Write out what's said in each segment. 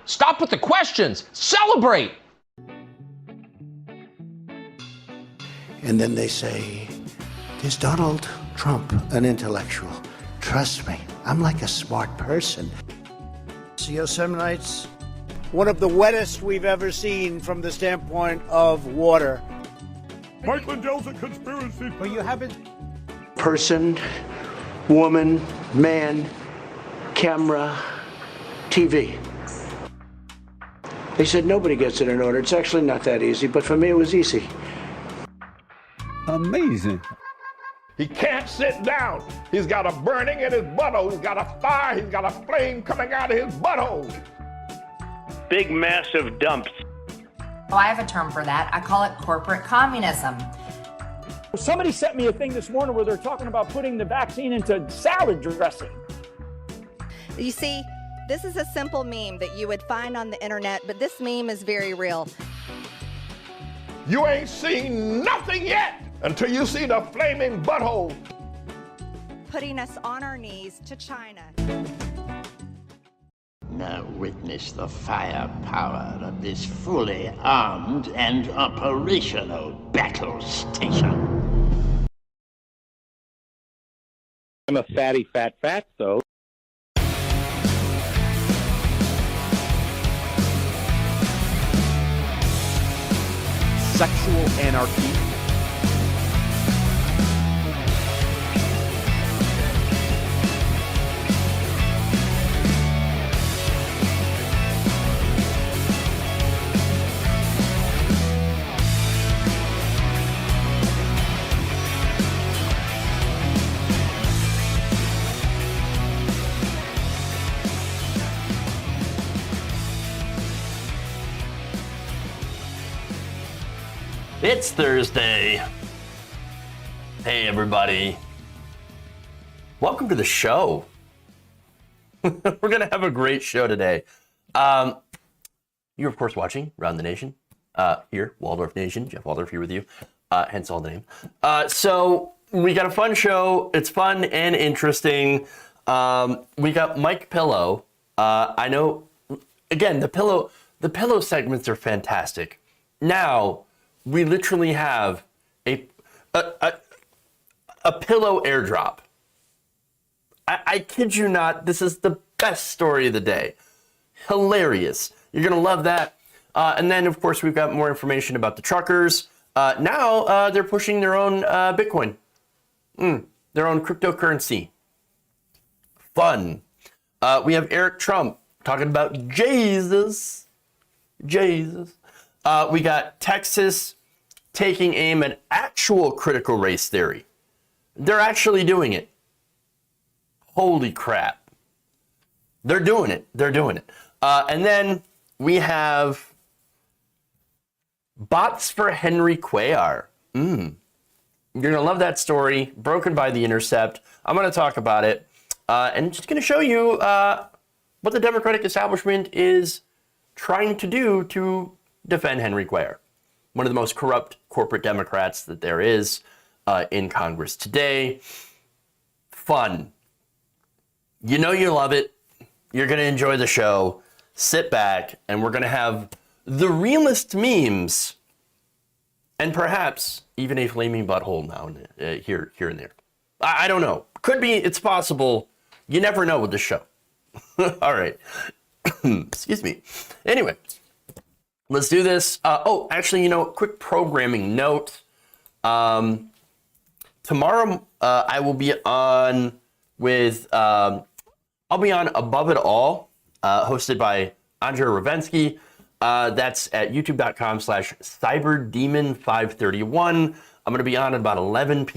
Stop with the questions. Celebrate. And then they say, is Donald Trump an intellectual? Trust me, I'm like a smart person. Yosemite's one of the wettest we've ever seen from the standpoint of water. Mike Lindell's a conspiracy. But you haven't. Person, woman, man, camera, TV. They said nobody gets it in order. It's actually not that easy, but for me it was easy. Amazing. He can't sit down. He's got a burning in his butthole. He's got a fire. He's got a flame coming out of his butthole. Big, massive dumps. Oh, I have a term for that. I call it corporate communism. Somebody sent me a thing this morning where they're talking about putting the vaccine into salad dressing. You see, this is a simple meme that you would find on the internet, but this meme is very real. You ain't seen nothing yet until you see the flaming butthole. Putting us on our knees to China. Now witness the firepower of this fully armed and operational battle station. I'm a fatty fat though. Sexual anarchy. It's Thursday. Hey, everybody. Welcome to the show. We're going to have a great show today. You're, of course, watching Round the Nation. Here, Waldorf Nation. Jeff Waldorf here with you. Hence all the name. So we got a fun show. It's fun and interesting. We got Mike Pillow. I know, again, the pillow segments are fantastic. Now, we literally have a pillow airdrop. I kid you not, this is the best story of the day. Hilarious. You're going to love that. And then, of course, we've got more information about the truckers. Now they're pushing their own Bitcoin, their own cryptocurrency. Fun. We have Eric Trump talking about Jesus. We got Texas taking aim at actual critical race theory. They're actually doing it. Holy crap. They're doing it. And then we have bots for Henry Cuellar. You're going to love that story. Broken by The Intercept. I'm going to talk about it. And just going to show you what the Democratic establishment is trying to do to defend Henry Cuellar, one of the most corrupt corporate Democrats that there is in Congress today. Fun. You know you love it. You're going to enjoy the show. Sit back, and we're going to have the realest memes, and perhaps even a flaming butthole now and here and there. I don't know. Could be. It's possible. You never know with the show. All right. Excuse me. Anyway. Let's do this. Actually, quick programming note. Tomorrow, I will be on with, I'll be on Above It All, hosted by Andrzej Rowensky. That's at youtube.com/cyberdemon531. I'm going to be on at about 11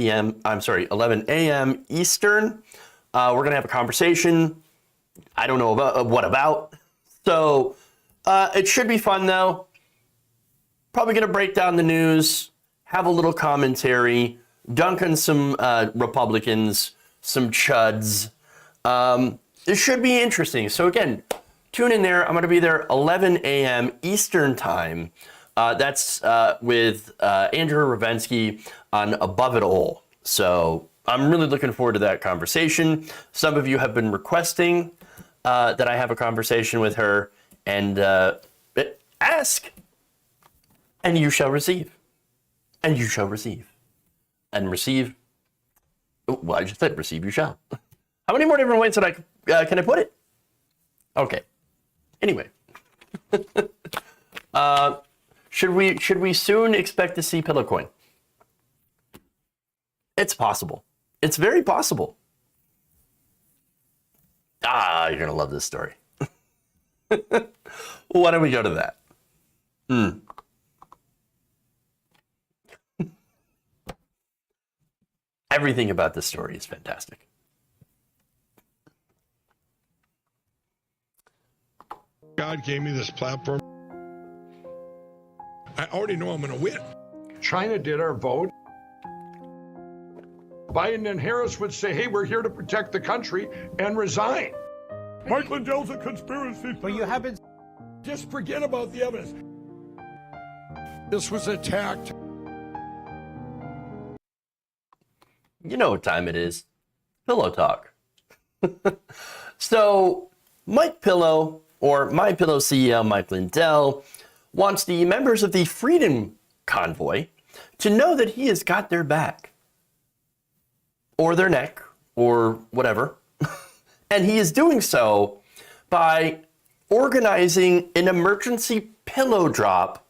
a.m. Eastern. We're going to have a conversation. I don't know about what about. So, it should be fun, though. Probably going to break down the news, have a little commentary, dunk on some Republicans, some chuds. It should be interesting. So, again, tune in there. I'm going to be there 11 a.m. Eastern Time. That's with Andrew Rowensky on Above It All. So, I'm really looking forward to that conversation. Some of you have been requesting that I have a conversation with her. And ask, and you shall receive. And you shall receive. And receive, well, I just said receive, you shall. How many more different ways that can I put it? Okay. Anyway. Should we soon expect to see Pillow Coin? It's possible. It's very possible. You're going to love this story. Why don't we go to that? Everything about this story is fantastic. God gave me this platform. I already know I'm going to win. China did our vote. Biden and Harris would say, hey, we're here to protect the country, and resign. Mike Lindell's a conspiracy. But you haven't. Just forget about the evidence. This was attacked. You know what time it is. Pillow talk. So, Mike Pillow, or My Pillow CEO Mike Lindell, wants the members of the Freedom Convoy to know that he has got their back. Or their neck, or whatever. And he is doing so by organizing an emergency pillow drop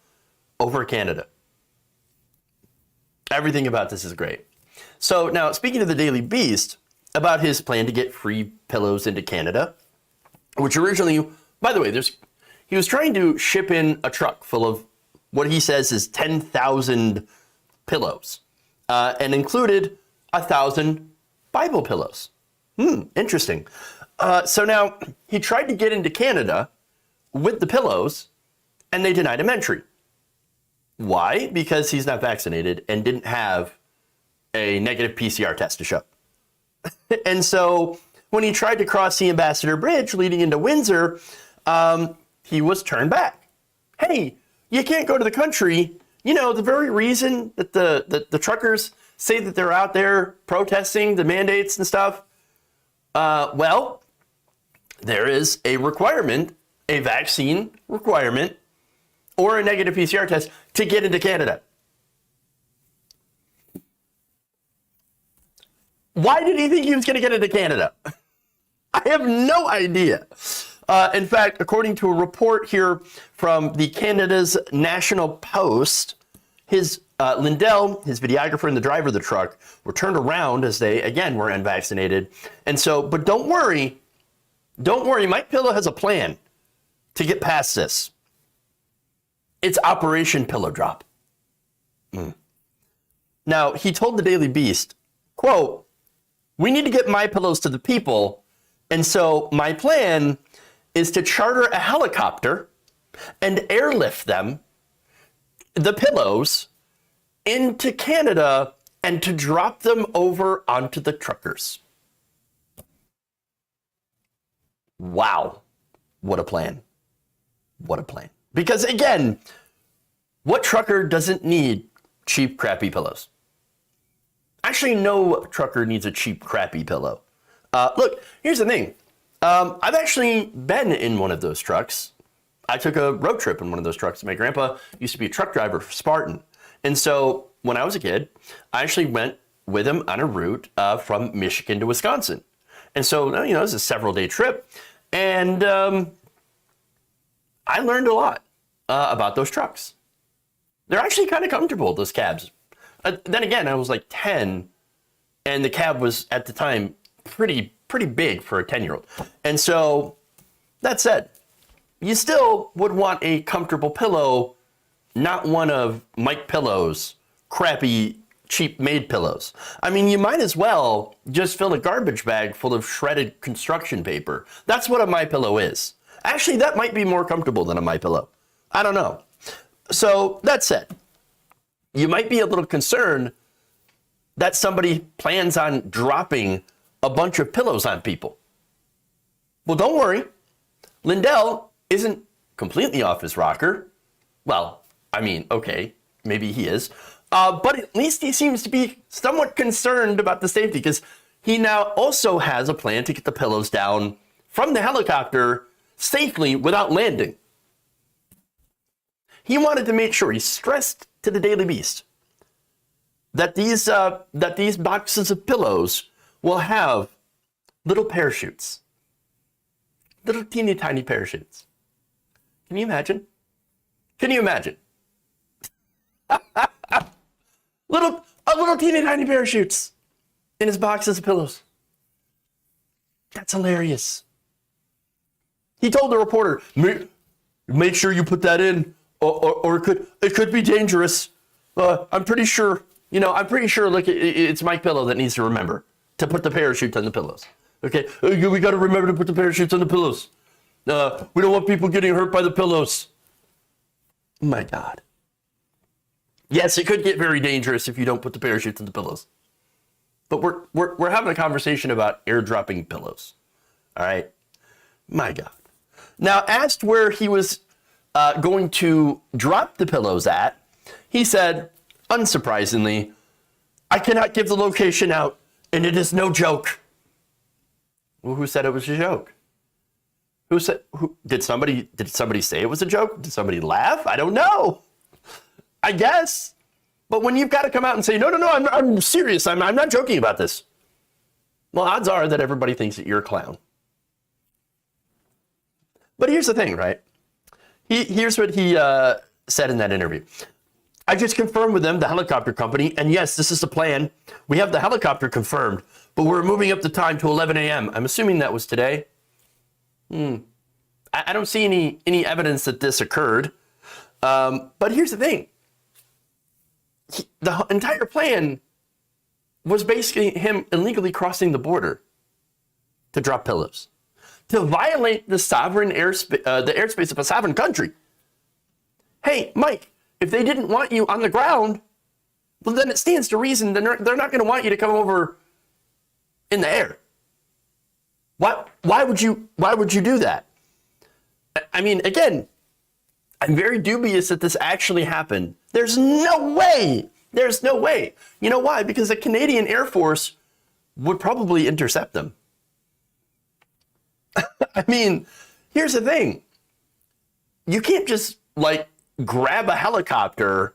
over Canada. Everything about this is great. So now, speaking to the Daily Beast about his plan to get free pillows into Canada, which originally, by the way, he was trying to ship in a truck full of what he says is 10,000 pillows, and included 1,000 Bible pillows. Interesting. So now he tried to get into Canada with the pillows, and they denied him entry. Why? Because he's not vaccinated and didn't have a negative PCR test to show. And so when he tried to cross the Ambassador Bridge leading into Windsor, he was turned back. Hey, you can't go to the country. You know, the very reason that the truckers say that they're out there protesting the mandates and stuff. Well, there is a requirement, a vaccine requirement, or a negative PCR test to get into Canada. Why did he think he was going to get into Canada? I have no idea. In fact, according to a report here from the Canada's National Post, Lindell, his videographer, and the driver of the truck were turned around as they, again, were unvaccinated. And so, but don't worry, Mike Pillow has a plan to get past this. It's Operation Pillow Drop. Now, he told the Daily Beast, quote, "We need to get my pillows to the people, and so my plan is to charter a helicopter and airlift them, the pillows, into Canada and to drop them over onto the truckers." Wow. What a plan. What a plan. Because again, what trucker doesn't need cheap, crappy pillows? Actually, no trucker needs a cheap, crappy pillow. Look, here's the thing. I've actually been in one of those trucks. I took a road trip in one of those trucks. My grandpa used to be a truck driver for Spartan. And so when I was a kid, I actually went with him on a route from Michigan to Wisconsin. And so, you know, it was a several-day trip. And I learned a lot about those trucks. They're actually kind of comfortable, those cabs. Then again, I was like 10, and the cab was, at the time, pretty big for a 10-year-old. And so, that said, you still would want a comfortable pillow, not one of Mike Pillow's crappy, cheap-made pillows. I mean, you might as well just fill a garbage bag full of shredded construction paper. That's what a My Pillow is. Actually, that might be more comfortable than a My Pillow. I don't know. So, that said, you might be a little concerned that somebody plans on dropping a bunch of pillows on people. Well, don't worry. Lindell isn't completely off his rocker. Well, I mean, okay, maybe he is. But at least he seems to be somewhat concerned about the safety, because he now also has a plan to get the pillows down from the helicopter safely without landing. He wanted to make sure, he stressed to the Daily Beast, that these boxes of pillows will have little parachutes. Little teeny tiny parachutes. Can you imagine? Can you imagine? little teeny tiny parachutes in his boxes of pillows. That's hilarious. He told the reporter, make sure you put that in, or it could be dangerous. I'm pretty sure, look, it's Mike Pillow that needs to remember to put the parachutes on the pillows. Okay, we got to remember to put the parachutes on the pillows. We don't want people getting hurt by the pillows. My God. Yes, it could get very dangerous if you don't put the parachutes on the pillows. But we're having a conversation about airdropping pillows. All right? My God. Now, asked where he was going to drop the pillows at, he said, unsurprisingly, I cannot give the location out, and it is no joke. Well, who said it was a joke? Did somebody say it was a joke? Did somebody laugh? I don't know. I guess. But when you've got to come out and say, no, I'm serious. I'm not joking about this. Well, odds are that everybody thinks that you're a clown. But here's the thing, right? Here's what he said in that interview. I just confirmed with them, the helicopter company, and yes, this is the plan. We have the helicopter confirmed, but we're moving up the time to 11 a.m. I'm assuming that was today. I don't see any evidence that this occurred. But here's the thing. The entire plan was basically him illegally crossing the border to drop pillows, to violate the sovereign the airspace of a sovereign country. Hey, Mike, if they didn't want you on the ground, well, then it stands to reason they're not going to want you to come over in the air. Why would you do that? I mean, again, I'm very dubious that this actually happened. There's no way. There's no way. You know why? Because the Canadian Air Force would probably intercept them. I mean, here's the thing. You can't just grab a helicopter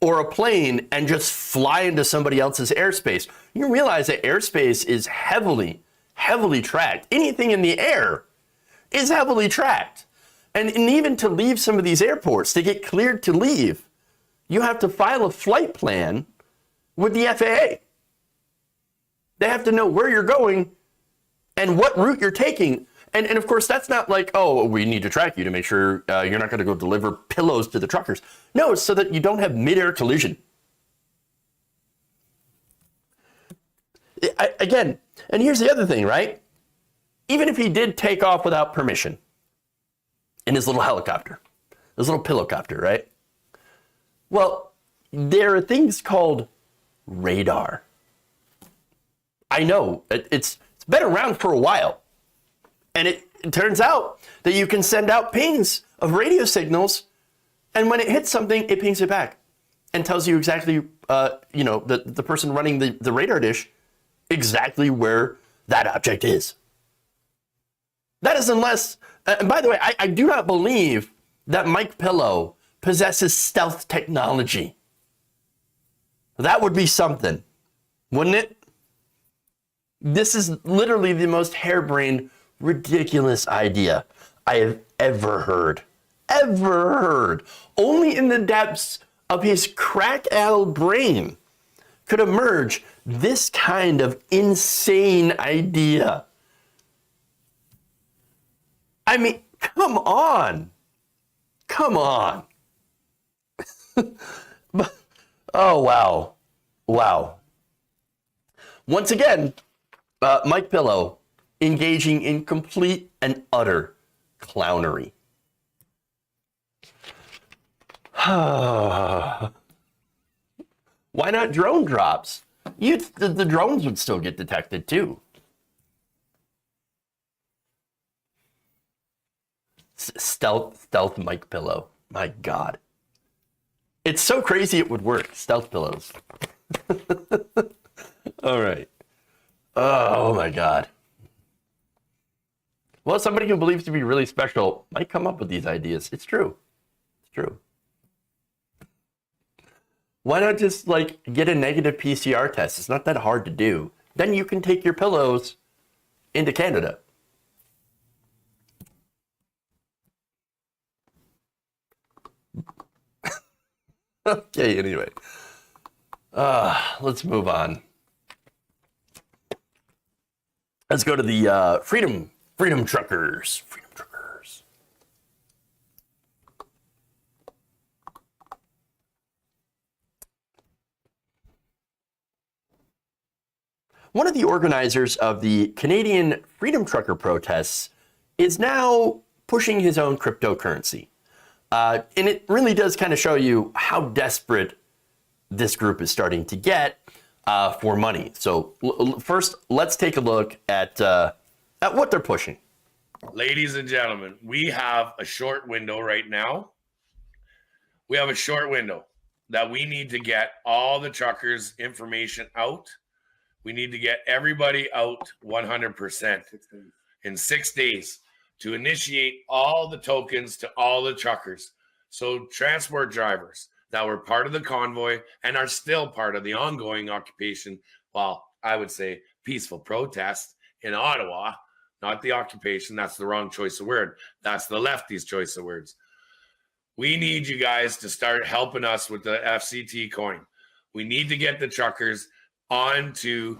or a plane and just fly into somebody else's airspace. You realize that airspace is heavily tracked. Anything in the air is heavily tracked. And even to leave some of these airports, to get cleared to leave, you have to file a flight plan with the FAA. They have to know where you're going and what route you're taking. And of course, that's not like, oh, we need to track you to make sure you're not going to go deliver pillows to the truckers. No, it's so that you don't have mid-air collision. Again, and here's the other thing, right? Even if he did take off without permission in his little helicopter, his little pillowcopter, right? Well, there are things called radar. I know, it's been around for a while. And it turns out that you can send out pings of radio signals, and when it hits something, it pings it back and tells you exactly, the person running the radar dish, exactly where that object is. That is unless, and by the way, I do not believe that Mike Pillow possesses stealth technology. That would be something, wouldn't it? This is literally the most harebrained, ridiculous idea I have ever heard. Ever heard. Only in the depths of his crack-addled brain could emerge this kind of insane idea. I mean, come on. Come on. Oh, wow. Wow. Once again, Mike Pillow engaging in complete and utter clownery. Why not drone drops? The drones would still get detected too. Stealth Mike Pillow. My God. It's so crazy it would work. Stealth pillows. All right. Oh my God. Well, somebody who believes to be really special might come up with these ideas. It's true. True. Why not just like get a negative PCR test? It's not that hard to do. Then you can take your pillows into Canada. Okay, anyway. Let's move on. Let's go to the Freedom Truckers. Freedom Truckers. One of the organizers of the Canadian Freedom Trucker protests is now pushing his own cryptocurrency. And it really does kind of show you how desperate this group is starting to get for money. So first, let's take a look at what they're pushing. Ladies and gentlemen, we have a short window right now. We have a short window that we need to get all the truckers' information out. We need to get everybody out 100% in 6 days to initiate all the tokens to all the truckers. So transport drivers that were part of the convoy and are still part of the ongoing occupation, well, I would say peaceful protest in Ottawa, not the occupation. That's the wrong choice of word. That's the lefties' choice of words. We need you guys to start helping us with the FCT coin. We need to get the truckers onto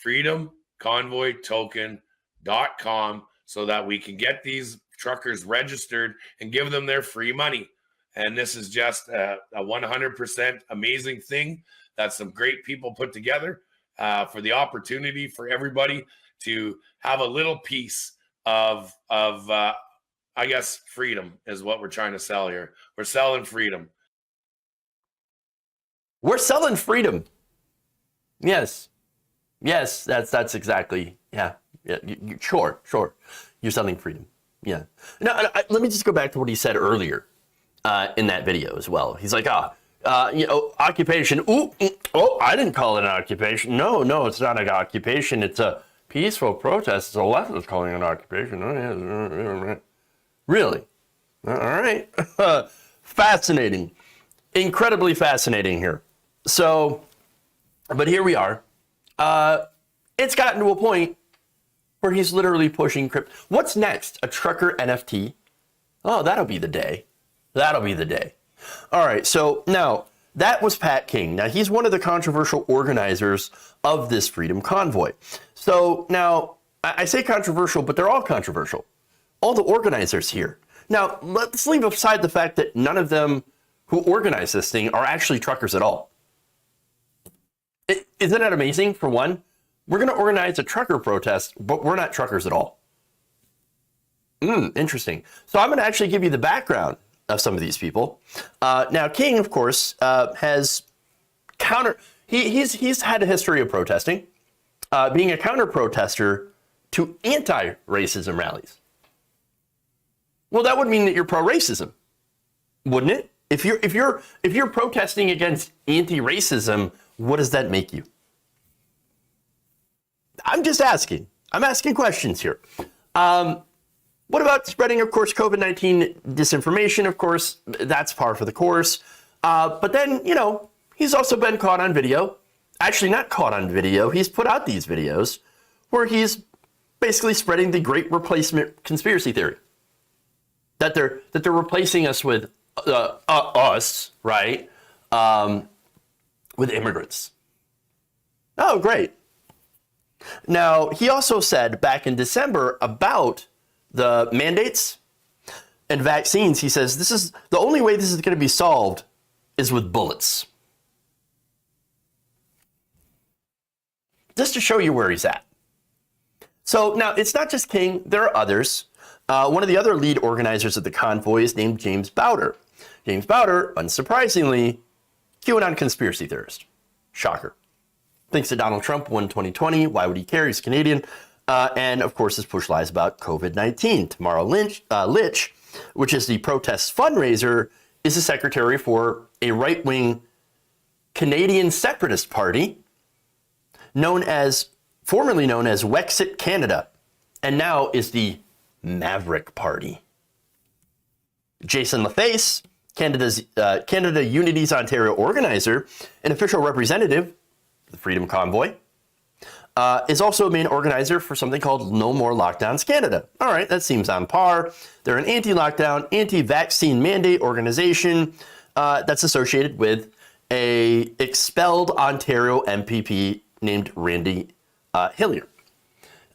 freedomconvoytoken.com so that we can get these truckers registered and give them their free money. And this is just a 100% amazing thing that some great people put together for the opportunity for everybody to have a little piece of I guess, freedom is what we're trying to sell here. We're selling freedom. We're selling freedom. Yes, that's exactly, yeah, sure. You're selling freedom, yeah. Now, let me just go back to what he said earlier in that video as well. He's like, occupation. Oh, I didn't call it an occupation. No, it's not an occupation. It's a peaceful protest. The left is calling it an occupation. Oh, yeah. Really? All right. Fascinating. Incredibly fascinating here. So, but here we are. It's gotten to a point where he's literally pushing crypto. What's next? A trucker NFT? Oh, that'll be the day. All right, so now that was Pat King. Now he's one of the controversial organizers of this Freedom Convoy. So now I say controversial, but they're all controversial. All the organizers here. Now let's leave aside the fact that none of them who organize this thing are actually truckers at all. Isn't that amazing? For one, we're going to organize a trucker protest, but we're not truckers at all. Interesting. So I'm going to actually give you the background of some of these people. Now, King, of course, has he's had a history of protesting, being a counter protester to anti-racism rallies. Well, that would mean that you're pro-racism, wouldn't it? If you're protesting against anti-racism, what does that make you? I'm just asking. I'm asking questions here. What about spreading, of course, COVID-19 disinformation? Of course, that's par for the course. But then, he's also been caught on video. Actually, not caught on video. He's put out these videos where he's basically spreading the great replacement conspiracy theory. That they're replacing us with us, right? With immigrants. Oh, great. Now, he also said back in December about the mandates and vaccines, he says, this is the only way this is going to be solved is with bullets. Just to show you where he's at. So now it's not just King, there are others. One of the other lead organizers of the convoy is named James Bowder. James Bowder, unsurprisingly, QAnon conspiracy theorist. Shocker. Thinks that Donald Trump won 2020. Why would he care? He's Canadian. And of course, his push lies about COVID-19. Tamara Litch, which is the protest fundraiser, is the secretary for a right-wing Canadian separatist party formerly known as Wexit Canada, and now is the Maverick Party. Jason LaFace Canada Unity's Ontario organizer and official representative, the Freedom Convoy, is also a main organizer for something called No More Lockdowns Canada. All right, that seems on par. They're an anti-lockdown, anti-vaccine mandate organization that's associated with a expelled Ontario MPP named Randy Hillier.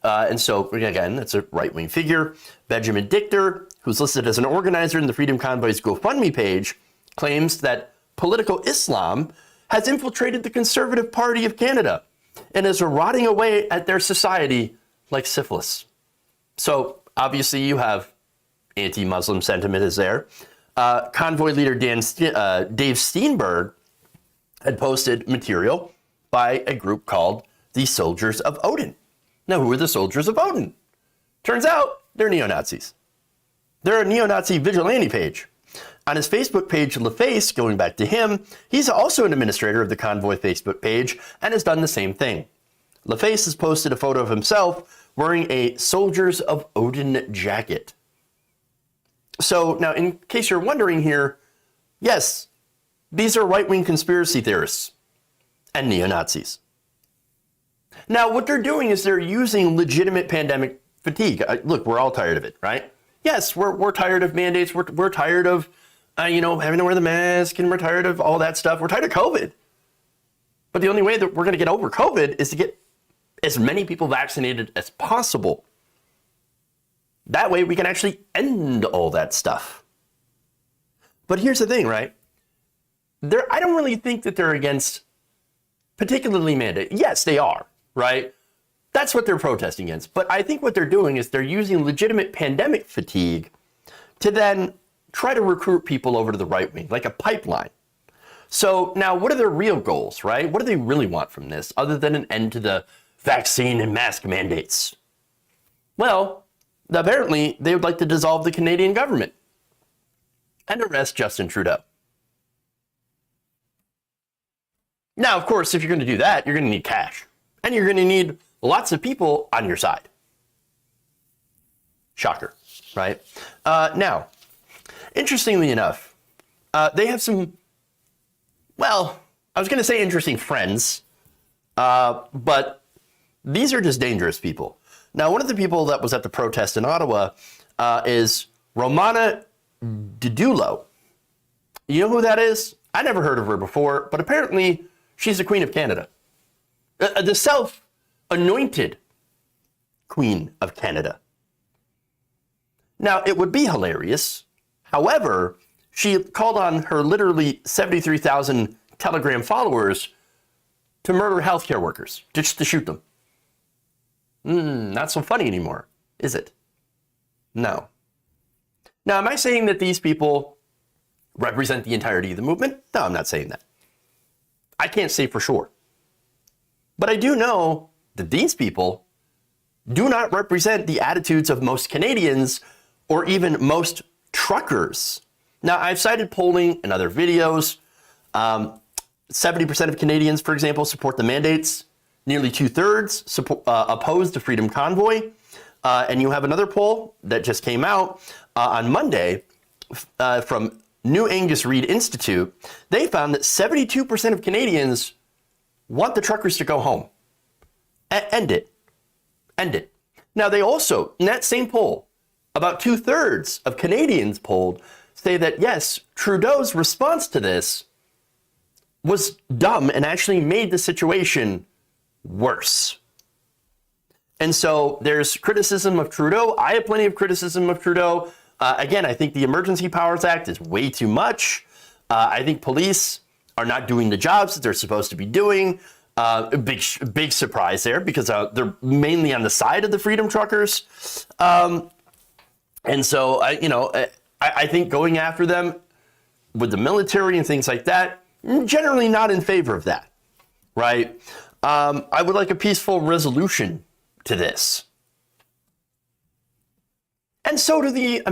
And so, again, that's a right-wing figure. Benjamin Dichter, who's listed as an organizer in the Freedom Convoy's GoFundMe page, claims that political Islam has infiltrated the Conservative Party of Canada and is rotting away at their society like syphilis. So, obviously, you have anti-Muslim sentiment is there. Convoy leader Dave Steenberg had posted material by a group called the Soldiers of Odin. Now, who are the Soldiers of Odin? Turns out they're neo-Nazis. They're a neo-Nazi vigilante page. On his Facebook page, LaFace, going back to him, he's also an administrator of the Convoy Facebook page and has done the same thing. LaFace has posted a photo of himself wearing a Soldiers of Odin jacket. So now, in case you're wondering here, yes, these are right-wing conspiracy theorists and neo-Nazis. Now, what they're doing is they're using legitimate pandemic fatigue. Look, we're all tired of it, right? Yes, we're tired of mandates. We're tired of, having to wear the mask, and we're tired of all that stuff. We're tired of COVID. But the only way that we're going to get over COVID is to get as many people vaccinated as possible. That way we can actually end all that stuff. But here's the thing, right? I don't really think that they're against particularly mandate. Yes, they are, right? That's what they're protesting against. But I think what they're doing is they're using legitimate pandemic fatigue to then try to recruit people over to the right wing, like a pipeline. So now what are their real goals, right? What do they really want from this other than an end to the vaccine and mask mandates? Well, apparently they would like to dissolve the Canadian government and arrest Justin Trudeau. Now, of course, if you're going to do that, you're going to need cash. And you're going to need lots of people on your side. Shocker, right? Now, interestingly enough, they have some, well, I was going to say interesting friends, but these are just dangerous people. Now, one of the people that was at the protest in Ottawa is Romana Didulo. You know who that is? I never heard of her before, but apparently she's the Queen of Canada. The self-anointed Queen of Canada. Now, it would be hilarious. However, she called on her literally 73,000 Telegram followers to murder healthcare workers, just to shoot them. Not so funny anymore, is it? No. Now, am I saying that these people represent the entirety of the movement? No, I'm not saying that. I can't say for sure. But I do know that these people do not represent the attitudes of most Canadians or even most truckers. Now, I've cited polling in other videos. 70% of Canadians, for example, support the mandates. Nearly 2/3 oppose the Freedom Convoy. And you have another poll that just came out on Monday from New Angus Reid Institute. They found that 72% of Canadians want the truckers to go home. End it. End it. Now, they also, in that same poll, about 2/3 of Canadians polled say that, yes, Trudeau's response to this was dumb and actually made the situation worse. And so there's criticism of Trudeau. I have plenty of criticism of Trudeau. Again, I think the Emergency Powers Act is way too much. I think police are not doing the jobs that they're supposed to be doing. Big surprise there because they're mainly on the side of the Freedom Truckers. And so, I think going after them with the military and things like that, generally not in favor of that, right? I would like a peaceful resolution to this. And so do the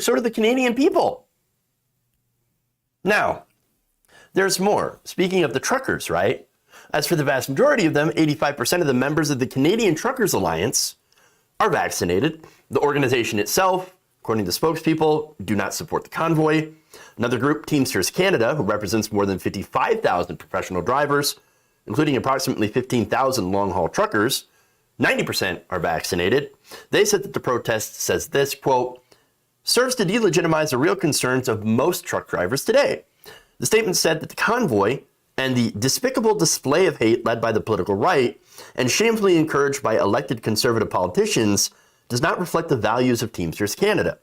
so do the Canadian people. Now, there's more. Speaking of the truckers, right? As for the vast majority of them, 85% of the members of the Canadian Truckers Alliance are vaccinated. The organization itself, according to spokespeople, do not support the convoy. Another group, Teamsters Canada, who represents more than 55,000 professional drivers, including approximately 15,000 long-haul truckers, 90% are vaccinated. They said that the protest says this, quote, serves to delegitimize the real concerns of most truck drivers today. The statement said that the convoy and the despicable display of hate led by the political right and shamefully encouraged by elected conservative politicians does not reflect the values of Teamsters Canada.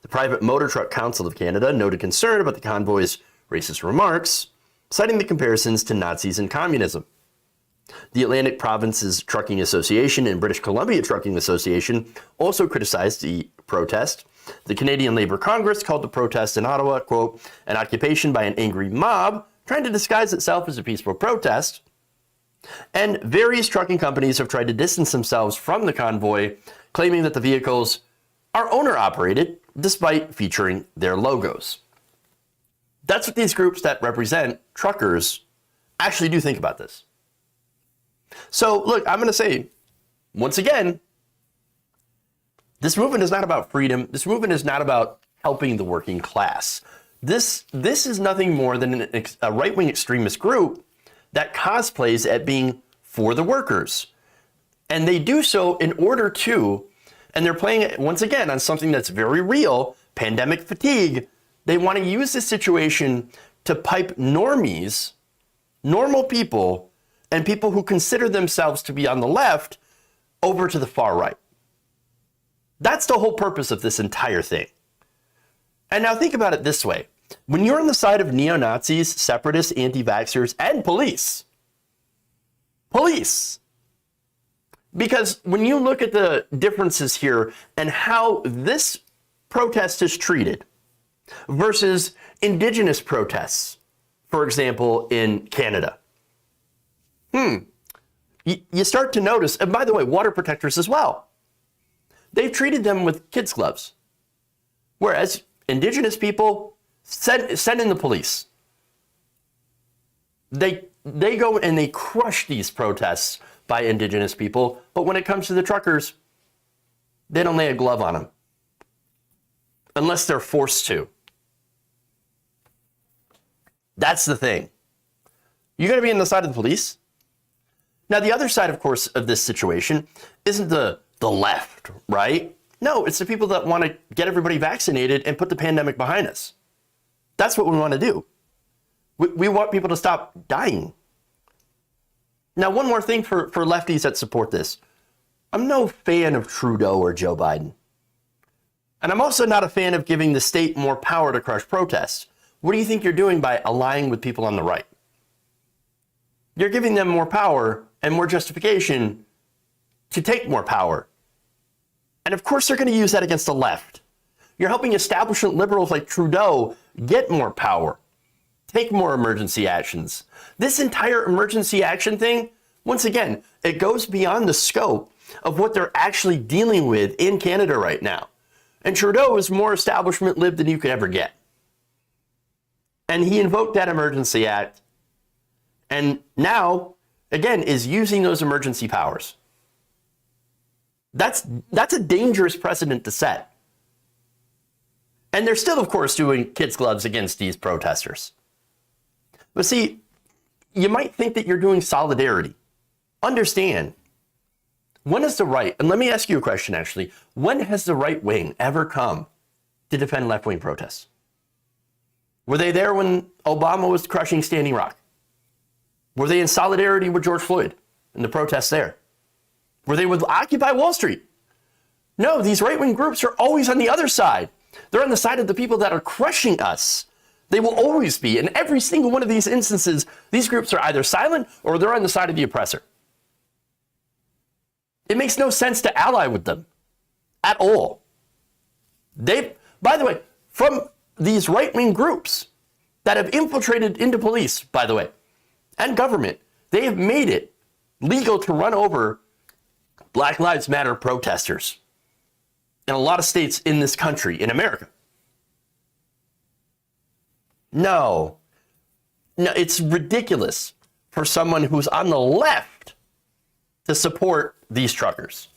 The Private Motor Truck Council of Canada noted concern about the convoy's racist remarks, citing the comparisons to Nazis and communism. The Atlantic Provinces Trucking Association and British Columbia Trucking Association also criticized the protest. The Canadian Labour Congress called the protest in Ottawa, quote, an occupation by an angry mob trying to disguise itself as a peaceful protest. And various trucking companies have tried to distance themselves from the convoy, claiming that the vehicles are owner-operated despite featuring their logos. That's what these groups that represent truckers actually do think about this. So, look, I'm going to say, once again, this movement is not about freedom. This movement is not about helping the working class. This is nothing more than a right-wing extremist group that cosplays at being for the workers. And they do so in order to, and they're playing it once again on something that's very real, pandemic fatigue. They want to use this situation to pipe normies, normal people, and people who consider themselves to be on the left over to the far right. That's the whole purpose of this entire thing. And now think about it this way. When you're on the side of neo-Nazis, separatists, anti-vaxxers, and police, because when you look at the differences here and how this protest is treated versus indigenous protests, for example, in Canada, you start to notice, and by the way, water protectors as well. They've treated them with kids' gloves. Whereas indigenous people send in the police. They go and they crush these protests by indigenous people, but when it comes to the truckers, they don't lay a glove on them. Unless they're forced to. That's the thing. You're going to be on the side of the police? Now, the other side, of course, of this situation isn't the left, right? No, it's the people that want to get everybody vaccinated and put the pandemic behind us. That's what we want to do. We want people to stop dying. Now, one more thing for lefties that support this. I'm no fan of Trudeau or Joe Biden. And I'm also not a fan of giving the state more power to crush protests. What do you think you're doing by allying with people on the right? You're giving them more power and more justification to take more power. And of course, they're going to use that against the left. You're helping establishment liberals like Trudeau get more power, take more emergency actions. This entire emergency action thing, once again, it goes beyond the scope of what they're actually dealing with in Canada right now. And Trudeau is more establishment lib than you could ever get. And he invoked that emergency act and now, again, is using those emergency powers. That's a dangerous precedent to set. And they're still, of course, doing kids' gloves against these protesters. But see, you might think that you're doing solidarity. Understand, when is the right, and let me ask you a question actually, when has the right wing ever come to defend left-wing protests? Were they there when Obama was crushing Standing Rock? Were they in solidarity with George Floyd and the protests there? Were they with Occupy Wall Street? No, these right-wing groups are always on the other side. They're on the side of the people that are crushing us. They will always be. In every single one of these instances, these groups are either silent or they're on the side of the oppressor. It makes no sense to ally with them at all. By the way, from these right-wing groups that have infiltrated into police, by the way, and government, they have made it legal to run over Black Lives Matter protesters in a lot of states in this country, in America. No, it's ridiculous for someone who's on the left to support these truckers.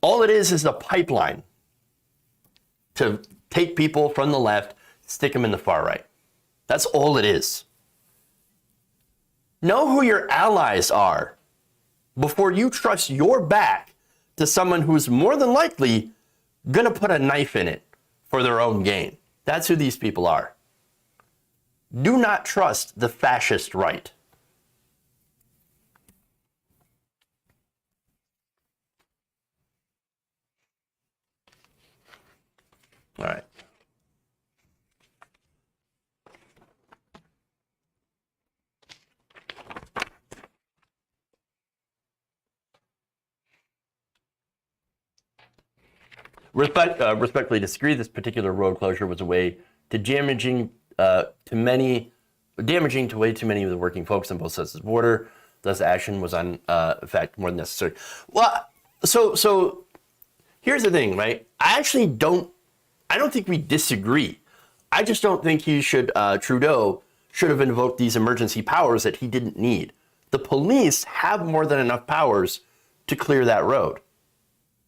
All it is a pipeline to take people from the left, stick them in the far right. That's all it is. Know who your allies are before you trust your back to someone who's more than likely going to put a knife in it for their own gain. That's who these people are. Do not trust the fascist right. All right. Respectfully disagree. This particular road closure was a way to damaging to way too many of the working folks on both sides of the border. Thus, action was in fact more than necessary. Well, so here's the thing, right? I don't think we disagree. I just don't think Trudeau should have invoked these emergency powers that he didn't need. The police have more than enough powers to clear that road.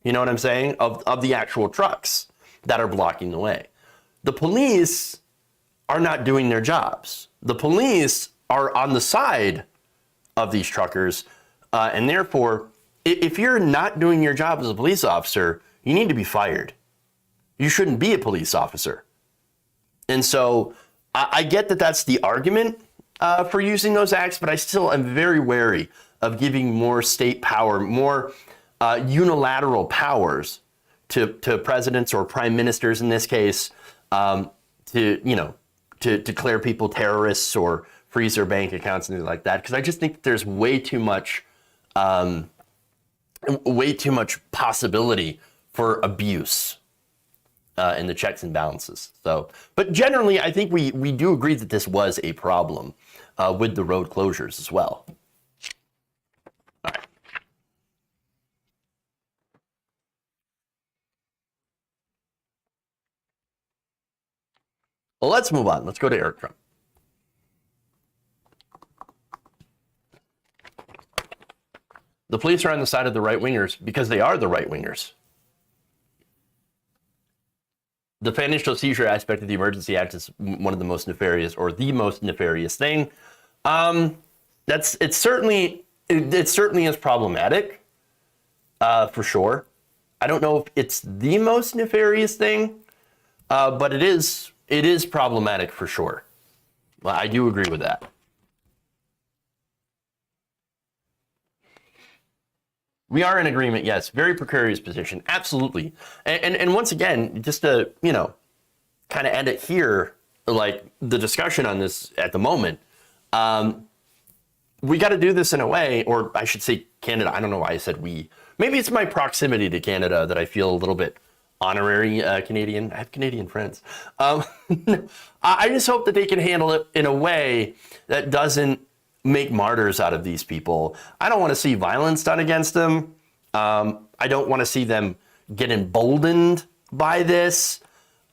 You know what I'm saying? Of the actual trucks that are blocking the way. The police are not doing their jobs. The police are on the side of these truckers. And therefore, if you're not doing your job as a police officer, you need to be fired. You shouldn't be a police officer. And so I get that that's the argument for using those acts, but I still am very wary of giving more state power, more unilateral powers to presidents or prime ministers in this case, to declare people terrorists or freeze their bank accounts and things like that. Because I just think there's way too much possibility for abuse in the checks and balances. So, but generally, I think we do agree that this was a problem with the road closures as well. All right. Well, let's move on. Let's go to Eric Trump. The police are on the side of the right-wingers because they are the right-wingers. The financial seizure aspect of the Emergency Act is one of the most nefarious, or the most nefarious thing. It certainly is problematic, for sure. I don't know if it's the most nefarious thing, but it is problematic for sure. Well, I do agree with that. We are in agreement, yes. Very precarious position, absolutely. And once again, just to, kind of end it here, like the discussion on this at the moment, we got to do this in a way, or I should say Canada, I don't know why I said we. Maybe it's my proximity to Canada that I feel a little bit honorary Canadian. I have Canadian friends. I just hope that they can handle it in a way that doesn't make martyrs out of these people. I don't want to see violence done against them. I don't want to see them get emboldened by this.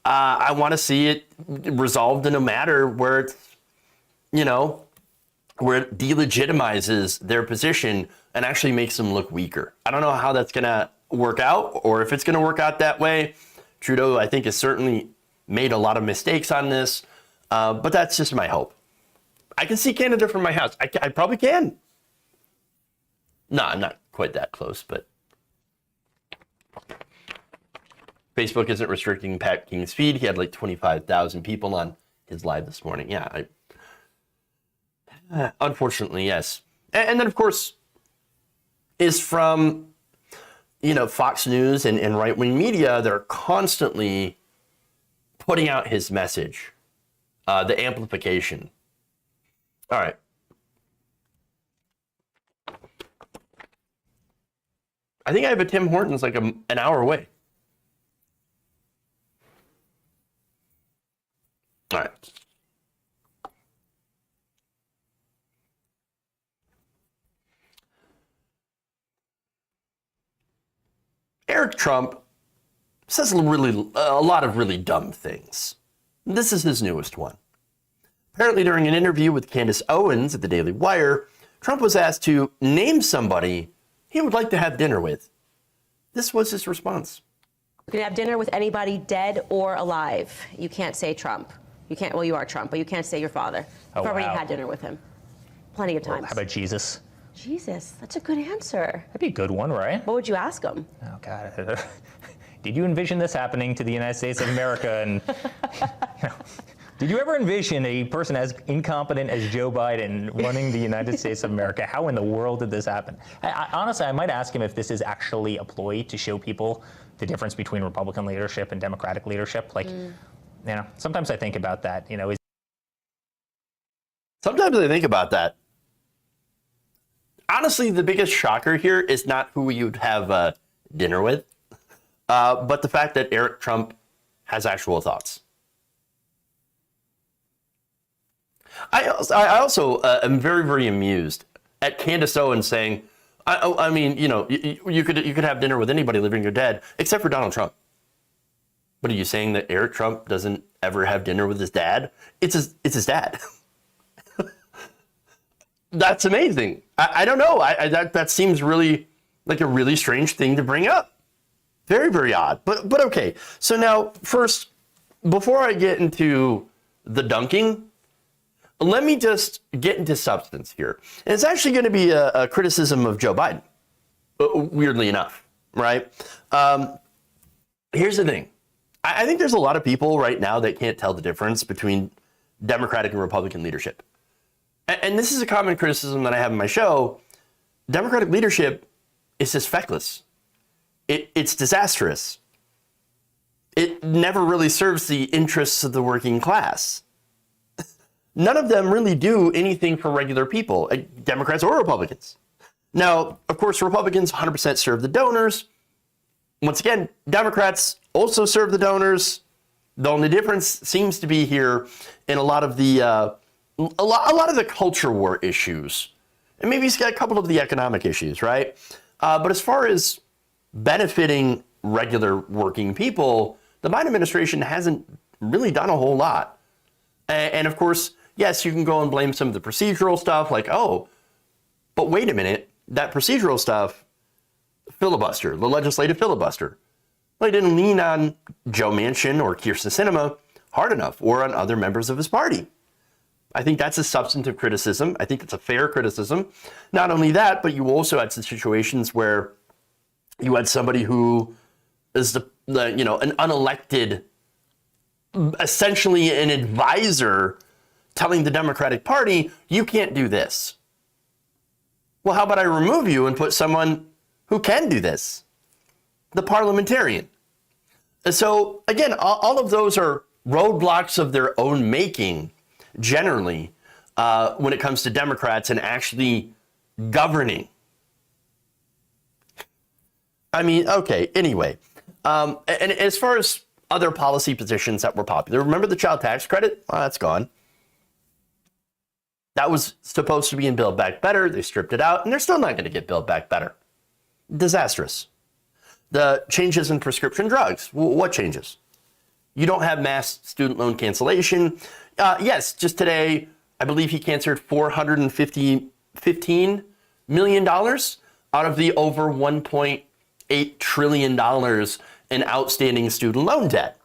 I want to see it resolved in a matter where it's, where it delegitimizes their position and actually makes them look weaker. I don't know how that's going to work out, or if it's going to work out that way. Trudeau, I think, has certainly made a lot of mistakes on this, but that's just my hope. I can see Canada from my house. I probably can. No, I'm not quite that close, but Facebook isn't restricting Pat King's feed. He had like 25,000 people on his live this morning. Yeah, unfortunately, yes. And then, of course, is from, Fox News and right-wing media. They're constantly putting out his message, the amplification. All right. I think I have a Tim Hortons like an hour away. All right. Eric Trump says a lot of really dumb things. This is his newest one. Apparently, during an interview with Candace Owens at the Daily Wire, Trump was asked to name somebody he would like to have dinner with. This was his response. You can have dinner with anybody dead or alive. You can't say Trump. You can't, well, you are Trump, but you can't say your father. You've already had dinner with him. Plenty of times. How about Jesus? Jesus, that's a good answer. That'd be a good one, right? What would you ask him? Oh, God. Did you envision this happening to the United States of America? And did you ever envision a person as incompetent as Joe Biden running the United States of America? How in the world did this happen? Honestly, I might ask him if this is actually a ploy to show people the difference between Republican leadership and Democratic leadership. Like, sometimes I think about that. Sometimes I think about that. Honestly, the biggest shocker here is not who you'd have dinner with, but the fact that Eric Trump has actual thoughts. I also am very, very amused at Candace Owens saying, I mean, you could have dinner with anybody, living or dead, except for Donald Trump. But are you saying that Eric Trump doesn't ever have dinner with his dad? It's his dad. That's amazing. I don't know. That seems really like a really strange thing to bring up. Very, very odd. But okay. So now, first, before I get into the dunking, let me just get into substance here. And it's actually going to be a criticism of Joe Biden, weirdly enough, right? Here's the thing. I think there's a lot of people right now that can't tell the difference between Democratic and Republican leadership. And this is a common criticism that I have in my show. Democratic leadership is just feckless. It's disastrous. It never really serves the interests of the working class. None of them really do anything for regular people, Democrats or Republicans. Now, of course, Republicans 100% serve the donors. Once again, Democrats also serve the donors. The only difference seems to be here in a lot of the a lot of the culture war issues, and maybe he's got a couple of the economic issues, right? But as far as benefiting regular working people, the Biden administration hasn't really done a whole lot. And of course, yes, you can go and blame some of the procedural stuff, like, oh, but wait a minute, that procedural stuff, filibuster, the legislative filibuster, well, he didn't lean on Joe Manchin or Kyrsten Sinema hard enough, or on other members of his party. I think that's a substantive criticism. I think it's a fair criticism. Not only that, but you also had some situations where you had somebody who is an unelected, essentially an advisor, telling the Democratic Party, you can't do this. Well, how about I remove you and put someone who can do this? The parliamentarian. So again, all of those are roadblocks of their own making, generally, when it comes to Democrats and actually governing. I mean, okay, anyway. And as far as other policy positions that were popular, remember the child tax credit? Well, that's gone. That was supposed to be in Build Back Better. They stripped it out, and they're still not going to get Build Back Better. Disastrous. The changes in prescription drugs. What changes? You don't have mass student loan cancellation. Yes, just today, I believe he canceled $415 million out of the over $1.8 trillion in outstanding student loan debt.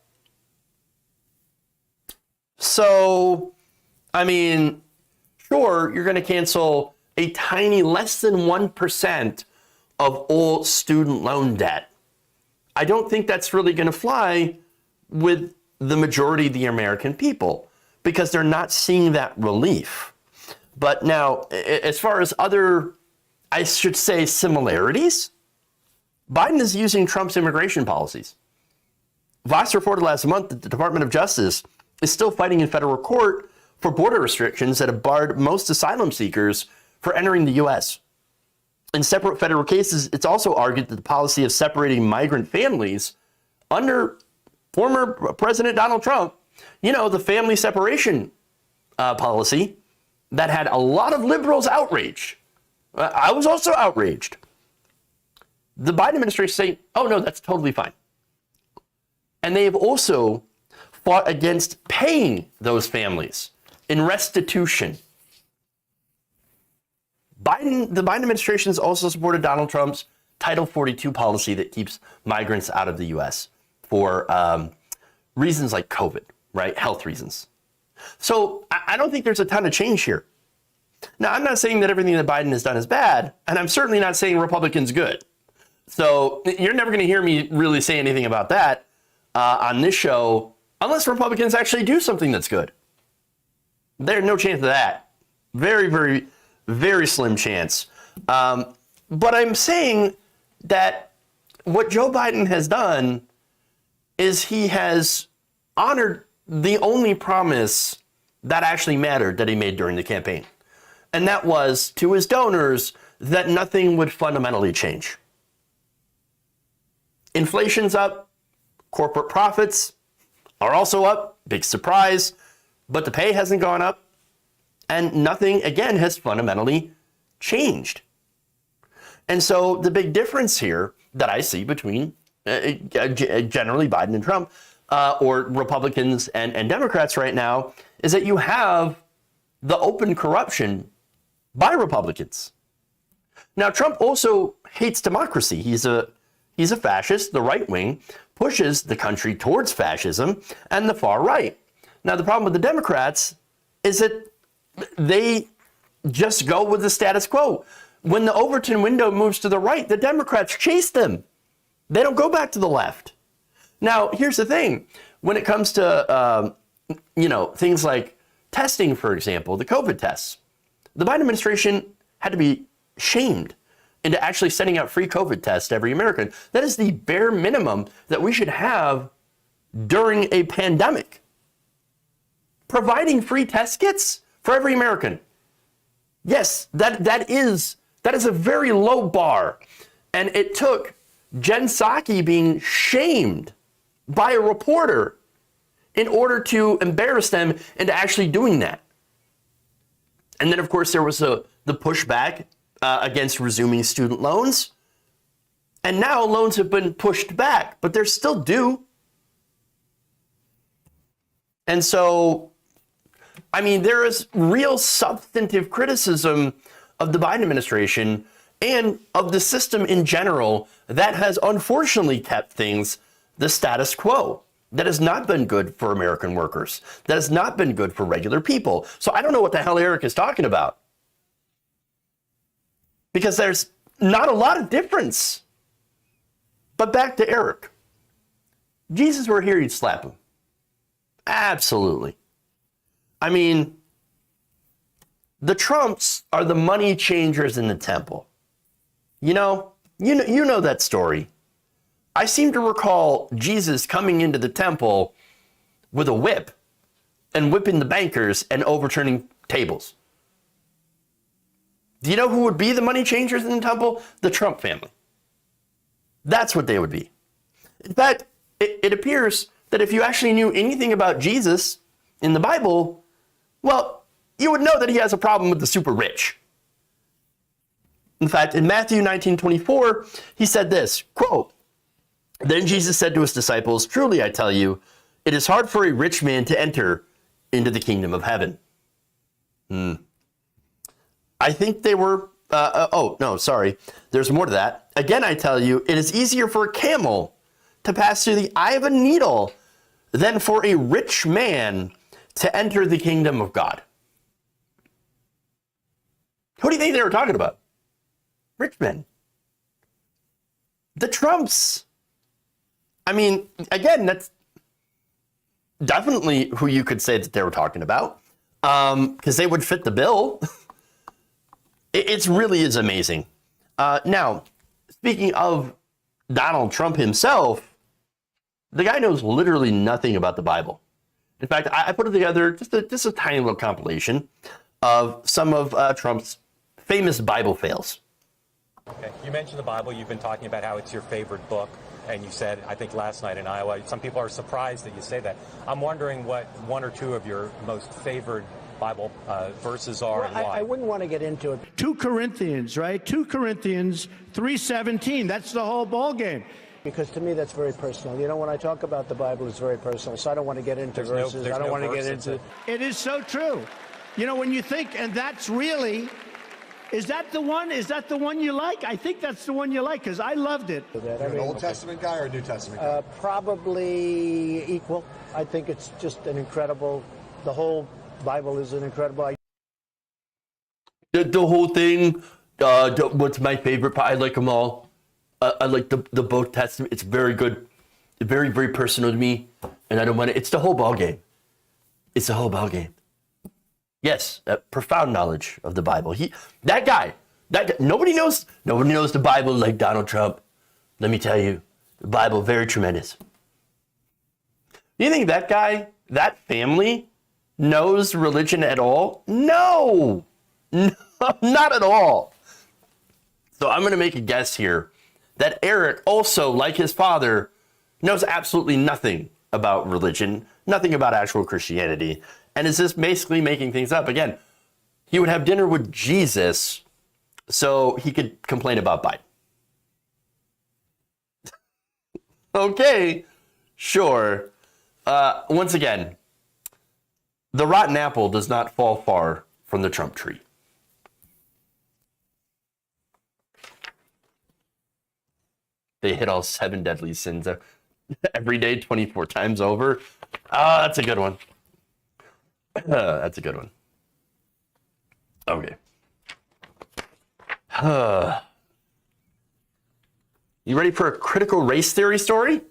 So, I mean, sure, you're going to cancel a tiny less than 1% of all student loan debt. I don't think that's really going to fly with the majority of the American people, because they're not seeing that relief. But now, as far as other, I should say, similarities, Biden is using Trump's immigration policies. Vox reported last month that the Department of Justice is still fighting in federal court for border restrictions that have barred most asylum seekers for entering the U.S. In separate federal cases, it's also argued that the policy of separating migrant families under former President Donald Trump, the family separation policy that had a lot of liberals outraged. I was also outraged. The Biden administration saying, oh no, that's totally fine. And they have also fought against paying those families in restitution. The Biden administration has also supported Donald Trump's Title 42 policy that keeps migrants out of the U.S. for reasons like COVID, right? Health reasons. So I don't think there's a ton of change here. Now, I'm not saying that everything that Biden has done is bad, and I'm certainly not saying Republicans good. So you're never going to hear me really say anything about that on this show unless Republicans actually do something that's good. There's no chance of that. Very, very, very slim chance. But I'm saying that what Joe Biden has done is he has honored the only promise that actually mattered that he made during the campaign. And that was to his donors that nothing would fundamentally change. Inflation's up, corporate profits are also up, big surprise, but the pay hasn't gone up, and nothing, again, has fundamentally changed. And so the big difference here that I see between generally Biden and Trump, or Republicans and Democrats right now, is that you have the open corruption by Republicans. Now, Trump also hates democracy. He's a fascist. The right wing pushes the country towards fascism, and the far right. Now, the problem with the Democrats is that they just go with the status quo. When the Overton window moves to the right, the Democrats chase them. They don't go back to the left. Now, here's the thing. When it comes to, things like testing, for example, the COVID tests, the Biden administration had to be shamed into actually sending out free COVID tests to every American. That is the bare minimum that we should have during a pandemic. Providing free test kits for every American. Yes, that is a very low bar. And it took Jen Psaki being shamed by a reporter in order to embarrass them into actually doing that. And then, of course, there was the pushback against resuming student loans. And now loans have been pushed back, but they're still due. And so, I mean, there is real substantive criticism of the Biden administration and of the system in general that has unfortunately kept things the status quo. That has not been good for American workers. That has not been good for regular people. So I don't know what the hell Eric is talking about. Because there's not a lot of difference. But back to Eric. Jesus were here, you'd slap him. Absolutely. I mean, the Trumps are the money changers in the temple. You know that story. I seem to recall Jesus coming into the temple with a whip and whipping the bankers and overturning tables. Do you know who would be the money changers in the temple? The Trump family. That's what they would be. In fact, it appears that if you actually knew anything about Jesus in the Bible, well, you would know that he has a problem with the super rich. In fact, in Matthew 19:24, he said this, quote, "Then Jesus said to his disciples, 'Truly I tell you, it is hard for a rich man to enter into the kingdom of heaven.'" I think they were, there's more to that. "Again, I tell you, it is easier for a camel to pass through the eye of a needle than for a rich man to enter the kingdom of God." Who do you think they were talking about? Rich men. The Trumps. I mean, again, that's definitely who you could say that they were talking about, because they would fit the bill. It really is amazing. Now, speaking of Donald Trump himself, the guy knows literally nothing about the Bible. In fact, I put together just a tiny little compilation of some of Trump's famous Bible fails. Okay. You mentioned the Bible. You've been talking about how it's your favorite book. And you said, I think last night in Iowa, some people are surprised that you say that. I'm wondering what one or two of your most favored Bible verses are and why. I wouldn't want to get into it. 2 Corinthians, right? 2 Corinthians 3:17. That's the whole ball game. Because to me, that's very personal. You know, when I talk about the Bible, it's very personal. So I don't want to get into verses. I don't want to get into... It is so true. You know, when you think, and that's really Is that the one? Is that the one you like? I think that's the one you like because I loved it. You're an Old Testament guy or a New Testament guy? Probably equal. I think it's just an incredible. The whole Bible is an incredible. The whole thing. What's my favorite part? I like them all. I like the both Testament. It's very good. Very, very personal to me, and I don't want it. It's the whole ball game. It's the whole ball game. Yes, profound knowledge of the Bible. That guy. Nobody knows the Bible like Donald Trump. Let me tell you, the Bible very tremendous. Do you think that guy, that family, knows religion at all? No, not at all. So I'm going to make a guess here that Eric also, like his father, knows absolutely nothing about religion, nothing about actual Christianity, and is just basically making things up. Again, he would have dinner with Jesus so he could complain about Biden. Okay, sure. Once again, the rotten apple does not fall far from the Trump tree. They hit all 7 deadly sins every day, 24 times over. That's a good one. That's a good one. Okay. You ready for a critical race theory story?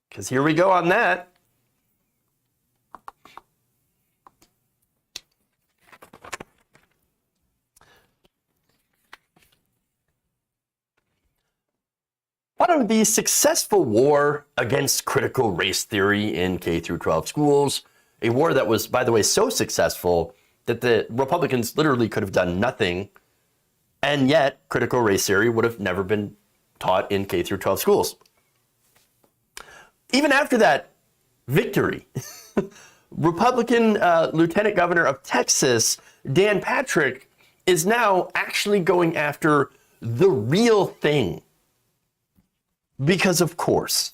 Because here we go on that. Part of the successful war against critical race theory in K through 12 schools, a war that was, by the way, so successful that the Republicans literally could have done nothing, and yet critical race theory would have never been taught in K through 12 schools. Even after that victory, Republican Lieutenant Governor of Texas, Dan Patrick, is now actually going after the real thing. Because, of course,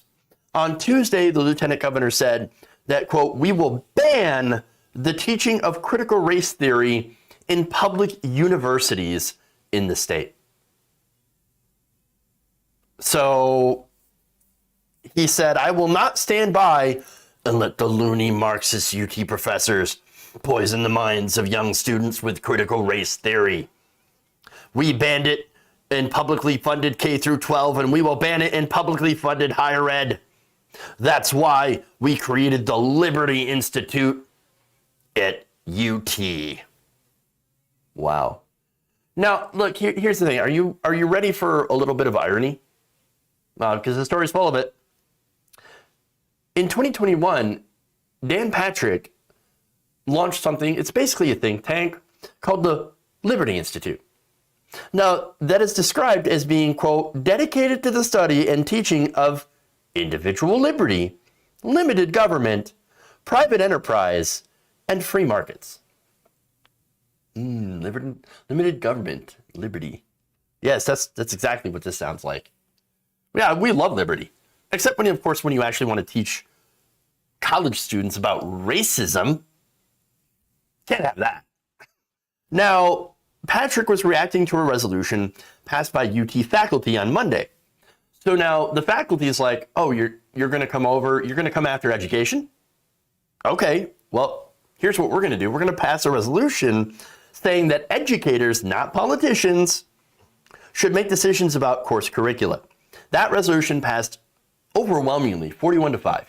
on Tuesday, the lieutenant governor said that, quote, we will ban the teaching of critical race theory in public universities in the state. So he said, I will not stand by and let the loony Marxist UT professors poison the minds of young students with critical race theory. We banned it in publicly funded K through 12, and we will ban it in publicly funded higher ed. That's why we created the Liberty Institute at UT. Wow. Now, look, here's the thing. Are you ready for a little bit of irony? Because the story's full of it. In 2021, Dan Patrick launched something, it's basically a think tank, called the Liberty Institute. Now, that is described as being, quote, dedicated to the study and teaching of individual liberty, limited government, private enterprise, and free markets. Limited government, liberty. Yes, that's exactly what this sounds like. Yeah, we love liberty. Except when, of course, when you actually want to teach college students about racism, can't have that. Now, Patrick was reacting to a resolution passed by UT faculty on Monday. So now the faculty is like, oh, you're going to come over, you're going to come after education? Okay, well, here's what we're going to do. We're going to pass a resolution saying that educators, not politicians, should make decisions about course curricula. That resolution passed overwhelmingly, 41-5.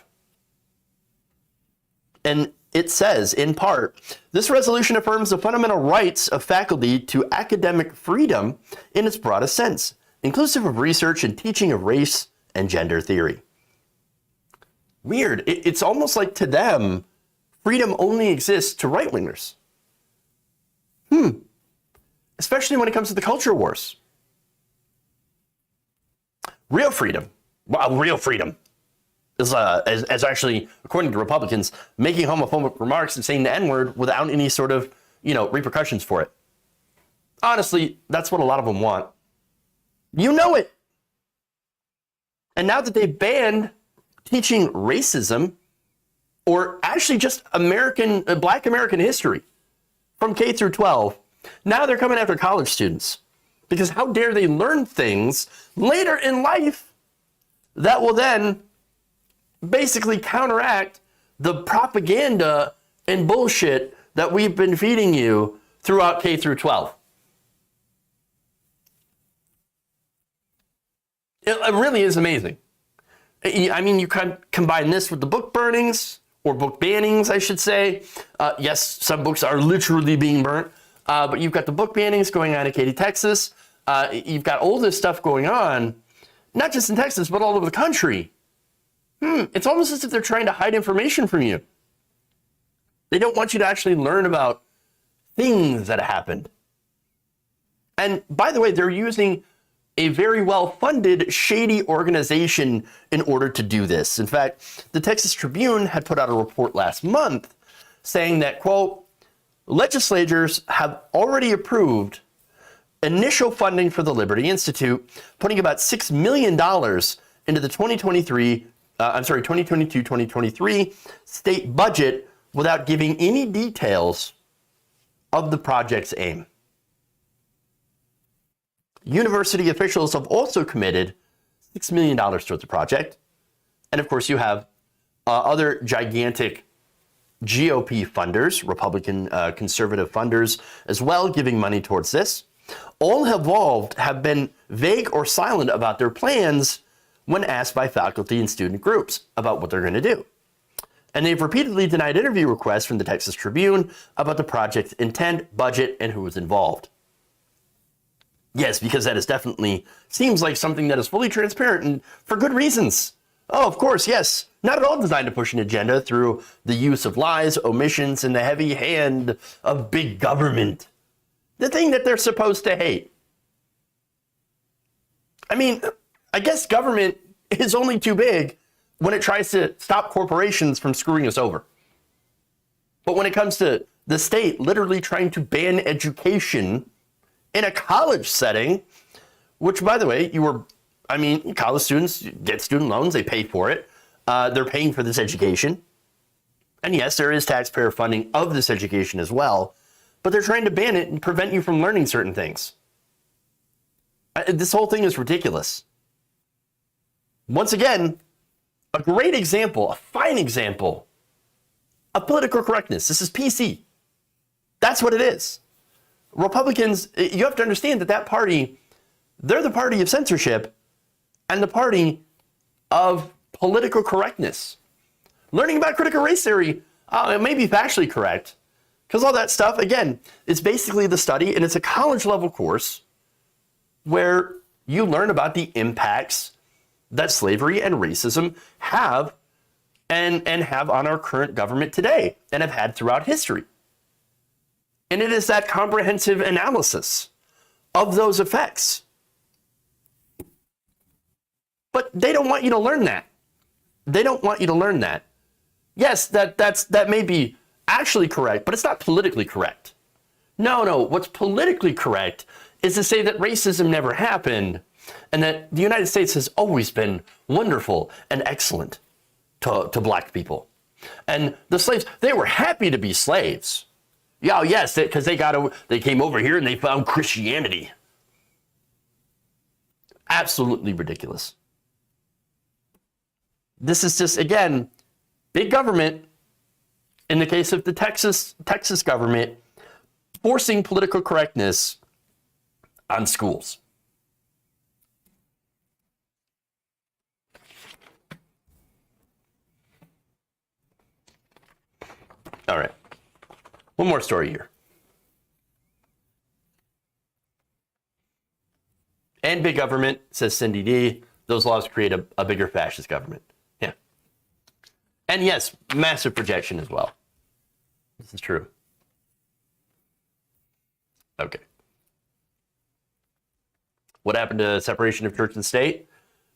And it says, in part, this resolution affirms the fundamental rights of faculty to academic freedom in its broadest sense, inclusive of research and teaching of race and gender theory. Weird. It's almost like to them, freedom only exists to right-wingers. Especially when it comes to the culture wars. Real freedom. Well, real freedom is as actually, according to Republicans, making homophobic remarks and saying the N-word without any sort of, repercussions for it. Honestly, that's what a lot of them want. You know it. And now that they banned teaching racism or actually just Black American history from K through 12. Now they're coming after college students because how dare they learn things later in life that will then basically counteract the propaganda and bullshit that we've been feeding you throughout K through 12. It really is amazing. I mean, you can combine this with the book burnings, or book bannings, I should say. Yes, some books are literally being burnt, but you've got the book bannings going on in Katy, Texas. You've got all this stuff going on, not just in Texas, but all over the country. It's almost as if they're trying to hide information from you. They don't want you to actually learn about things that happened. And by the way, they're using a very well-funded, shady organization in order to do this. In fact, the Texas Tribune had put out a report last month saying that, quote, legislators have already approved initial funding for the Liberty Institute, putting about $6 million into the 2022-2023 state budget without giving any details of the project's aim. University officials have also committed $6 million towards the project. And of course, you have other gigantic GOP funders, Republican conservative funders as well, giving money towards this. All involved have been vague or silent about their plans when asked by faculty and student groups about what they're going to do. And they've repeatedly denied interview requests from the Texas Tribune about the project's intent, budget, and who was involved. Yes, because that is definitely seems like something that is fully transparent and for good reasons. Oh, of course, yes. Not at all designed to push an agenda through the use of lies, omissions, and the heavy hand of big government. The thing that they're supposed to hate. I mean, I guess government is only too big when it tries to stop corporations from screwing us over. But when it comes to the state literally trying to ban education in a college setting, which, by the way, college students get student loans, they pay for it. They're paying for this education. And yes, there is taxpayer funding of this education as well, but they're trying to ban it and prevent you from learning certain things. This whole thing is ridiculous. Once again, a great example, a fine example of political correctness. This is PC. That's what it is. Republicans, you have to understand that party, they're the party of censorship and the party of political correctness. Learning about critical race theory, it may be factually correct, because all that stuff, again, it's basically the study, and it's a college level course where you learn about the impacts that slavery and racism have and have on our current government today and have had throughout history. And it is that comprehensive analysis of those effects. But they don't want you to learn that. They don't want you to learn that. Yes, that may be actually correct, but it's not politically correct. No, what's politically correct is to say that racism never happened and that the United States has always been wonderful and excellent to black people. And the slaves, they were happy to be slaves. Yeah, yes, because they came over here and they found Christianity. Absolutely ridiculous. This is just, again, big government, in the case of the Texas government, forcing political correctness on schools. All right. One more story here. And big government, says Cindy D. Those laws create a bigger fascist government. Yeah. And yes, massive projection as well. This is true. Okay. What happened to separation of church and state?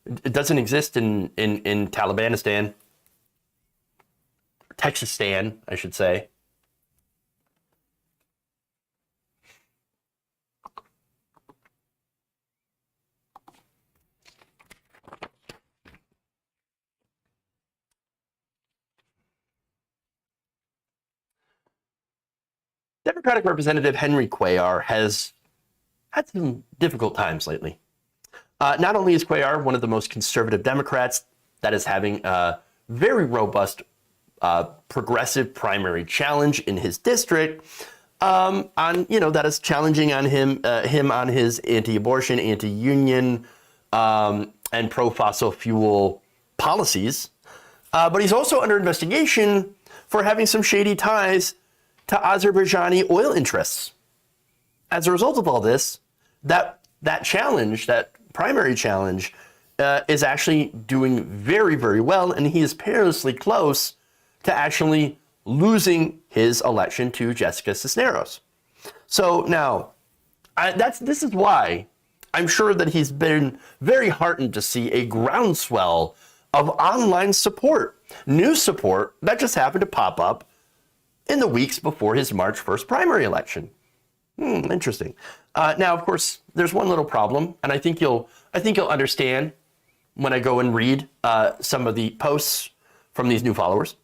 It doesn't exist in Talibanistan. Texastan, I should say. Democratic Representative Henry Cuellar has had some difficult times lately. Not only is Cuellar one of the most conservative Democrats that is having a very robust progressive primary challenge in his district, that is challenging on him on his anti-abortion, anti-union, and pro-fossil fuel policies. But he's also under investigation for having some shady ties to Azerbaijani oil interests. As a result of all this, that challenge, that primary challenge, is actually doing very, very well, and he is perilously close to actually losing his election to Jessica Cisneros. So now, this is why I'm sure that he's been very heartened to see a groundswell of online support, new support that just happened to pop up in the weeks before his March 1st primary election. Interesting. Now, of course, there's one little problem, and I think you'll understand when I go and read some of the posts from these new followers.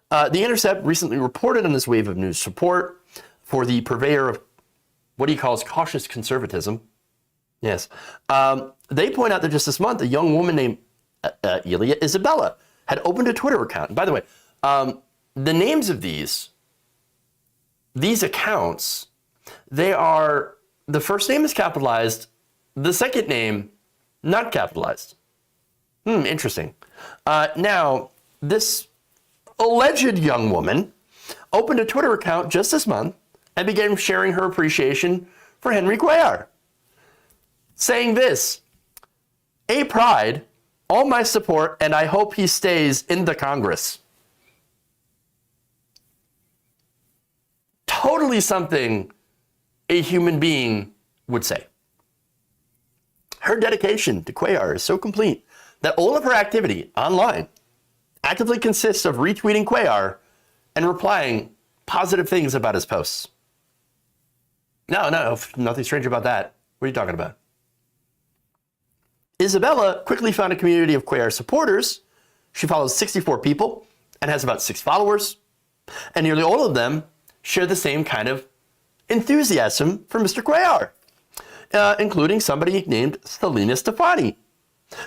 The Intercept recently reported on this wave of news support for the purveyor of what he calls cautious conservatism. Yes. They point out that just this month, a young woman named Ilya Isabella had opened a Twitter account. And by the way, the names of these accounts, they are, the first name is capitalized, the second name not capitalized. Interesting. Now, this alleged young woman opened a Twitter account just this month and began sharing her appreciation for Henry Cuellar, saying this: "A pride, all my support, and I hope he stays in the Congress." Totally something a human being would say. Her dedication to Cuellar is so complete that all of her activity online actively consists of retweeting Cuellar and replying positive things about his posts. No, nothing strange about that. What are you talking about? Isabella quickly found a community of Cuellar supporters. She follows 64 people and has about 6 followers. And nearly all of them share the same kind of enthusiasm for Mr. Cuellar, including somebody named Selena Stefani,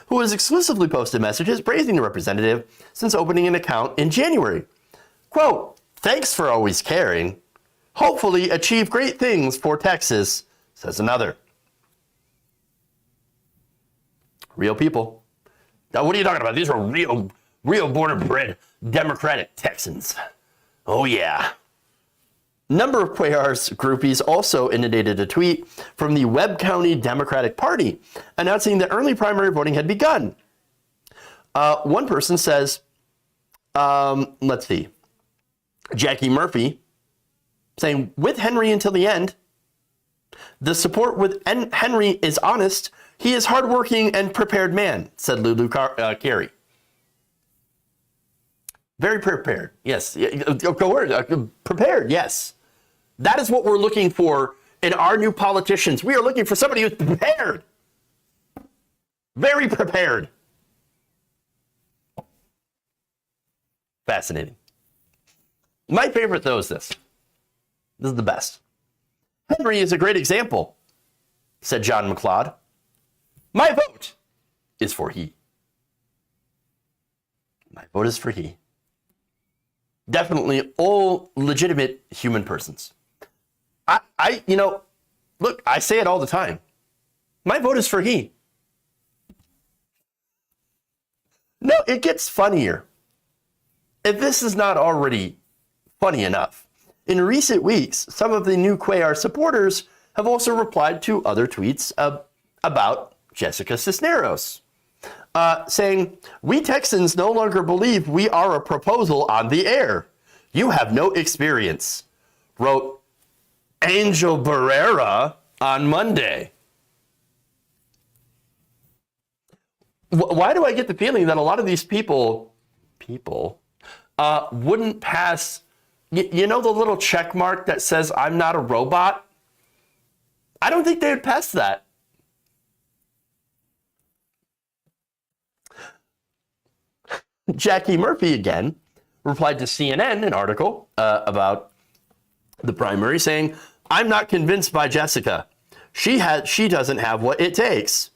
who has exclusively posted messages praising the representative since opening an account in January. Quote, "Thanks for always caring. Hopefully achieve great things for Texas," says another. Real people. Now, what are you talking about? These are real border-bred Democratic Texans. Oh, yeah. Number of Cuellar's groupies also inundated a tweet from the Webb County Democratic Party announcing that early primary voting had begun. One person says, let's see, Jackie Murphy, saying, "With Henry until the end. The support with Henry is honest. He is hardworking and prepared man," said Lulu Carey. Very prepared, yes. Prepared, yes. That is what we're looking for in our new politicians. We are looking for somebody who's prepared. Very prepared. Fascinating. My favorite, though, is this. This is the best. "Henry is a great example," said John McLeod. "My vote is for he." My vote is for he. Definitely all legitimate human persons. Look, I say it all the time. My vote is for he. No, it gets funnier. If this is not already funny enough, in recent weeks, some of the new Cuellar supporters have also replied to other tweets about Jessica Cisneros, saying, "We Texans no longer believe we are a proposal on the air. You have no experience," wrote Angel Barrera on Monday. Why do I get the feeling that a lot of these people wouldn't pass, the little check mark that says "I'm not a robot"? I don't think they would pass that. Jackie Murphy again replied to CNN an article about the primary, saying, "I'm not convinced by Jessica. She doesn't have what it takes."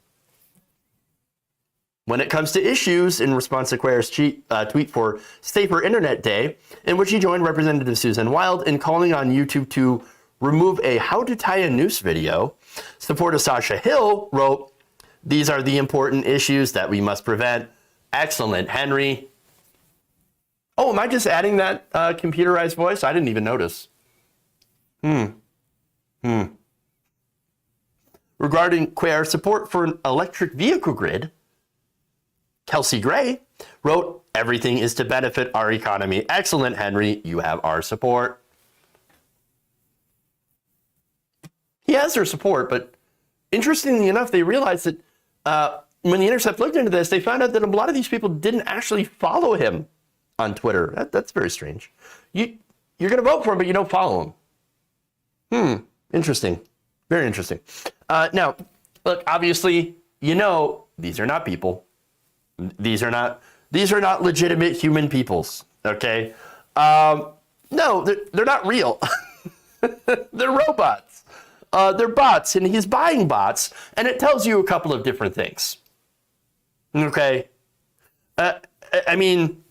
When it comes to issues, in response to Cuellar's tweet for Safer Internet Day, in which he joined Representative Susan Wild in calling on YouTube to remove a "how to tie a noose" video, supporter Sasha Hill wrote, "These are the important issues that we must prevent." Excellent, Henry. Oh, am I just adding that computerized voice? I didn't even notice. Regarding Cuellar's support for an electric vehicle grid, Kelsey Gray wrote, "Everything is to benefit our economy." Excellent, Henry. You have our support. He has their support, but interestingly enough, they realized that when The Intercept looked into this, they found out that a lot of these people didn't actually follow him on Twitter. That's very strange. You're going to vote for him, but you don't follow him. Interesting. Very interesting. Now, look, obviously, these are not people. These are not legitimate human peoples. Okay. No, they're not real. They're robots. They're bots, and he's buying bots, and it tells you a couple of different things. Okay. I mean,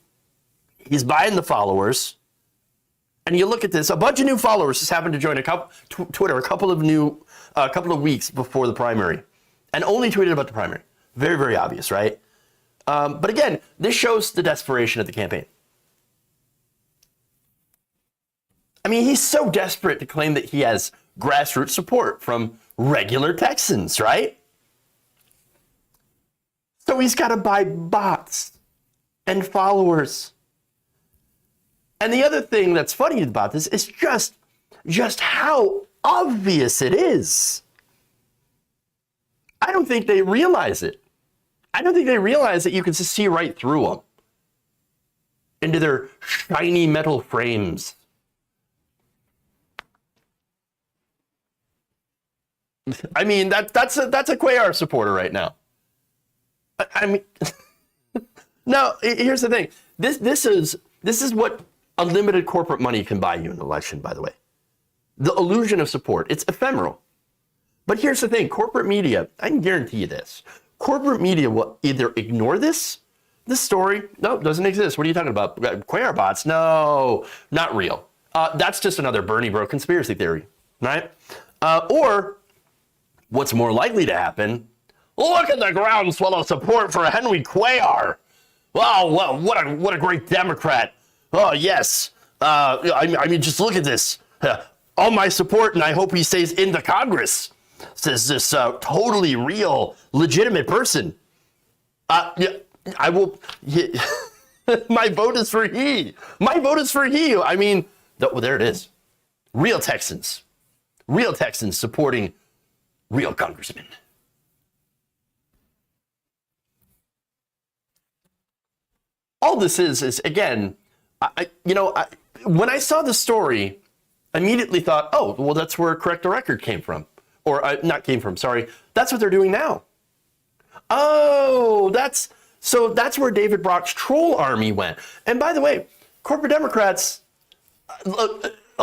he's buying the followers, and you look at this. A bunch of new followers just happened to join Twitter a couple of weeks before the primary, and only tweeted about the primary. Very, very obvious, right? But again, this shows the desperation of the campaign. I mean, he's so desperate to claim that he has grassroots support from regular Texans, right? So he's got to buy bots and followers. And the other thing that's funny about this is just how obvious it is. I don't think they realize it. I don't think they realize that you can just see right through them into their shiny metal frames. I mean, that's a Cuellar supporter right now. I mean, no. Here's the thing. This is what unlimited corporate money can buy you in an election. By the way, the illusion of support. It's ephemeral. But here's the thing. Corporate media. I can guarantee you this. Corporate media will either ignore this story. No, it doesn't exist. What are you talking about? Cuellar bots? No, not real. That's just another Bernie bro conspiracy theory, right? Or what's more likely to happen? Look at the groundswell of support for Henry Cuellar. Wow, well, what a great Democrat. Oh yes. I mean, just look at this. All my support, and I hope he stays in the Congress. Says this totally real, legitimate person. Yeah, I will. Yeah, my vote is for he. My vote is for he. I mean, there it is. Real Texans supporting real congressmen. All this is again, when I saw the story, I immediately thought, oh, well, that's where Correct the Record came from. Or not came from, sorry. That's what they're doing now. Oh, that's where David Brock's troll army went. And by the way, corporate Democrats, a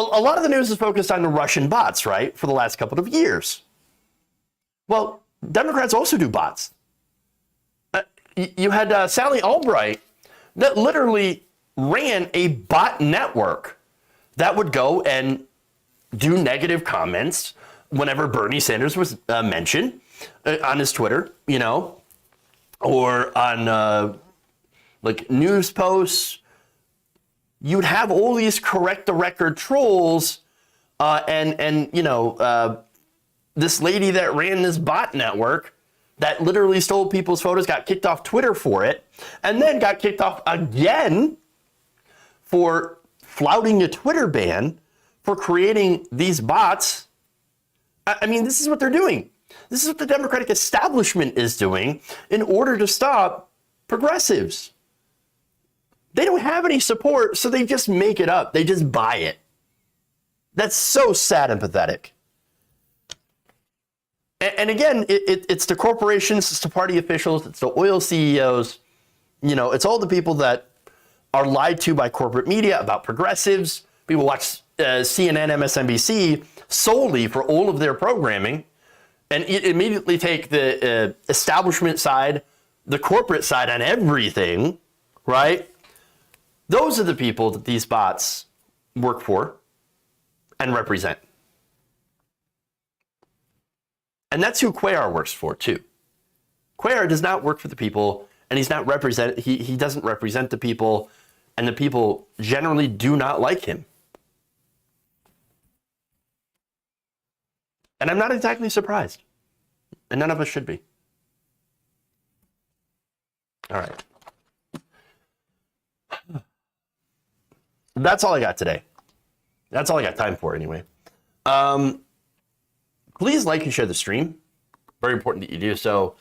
lot of the news is focused on the Russian bots, right, for the last couple of years. Well, Democrats also do bots. You had Sally Albright that literally ran a bot network that would go and do negative comments whenever Bernie Sanders was mentioned on his Twitter, or on like news posts. You'd have all these Correct the Record trolls, and this lady that ran this bot network that literally stole people's photos, got kicked off Twitter for it, and then got kicked off again for flouting a Twitter ban for creating these bots. I mean, this is what they're doing. This is what the Democratic establishment is doing in order to stop progressives. They don't have any support, so they just make it up. They just buy it. That's so sad and pathetic. And again, it's the corporations, it's the party officials, it's the oil CEOs. It's all the people that are lied to by corporate media about progressives. People watch CNN, MSNBC solely for all of their programming, and immediately take the establishment side, the corporate side on everything, right? Those are the people that these bots work for and represent. And that's who Cuellar works for too. Cuellar does not work for the people, and he's not he doesn't represent the people, and the people generally do not like him. And I'm not exactly surprised. And none of us should be. All right. That's all I got today. That's all I got time for anyway. Please like and share the stream. Very important that you do so.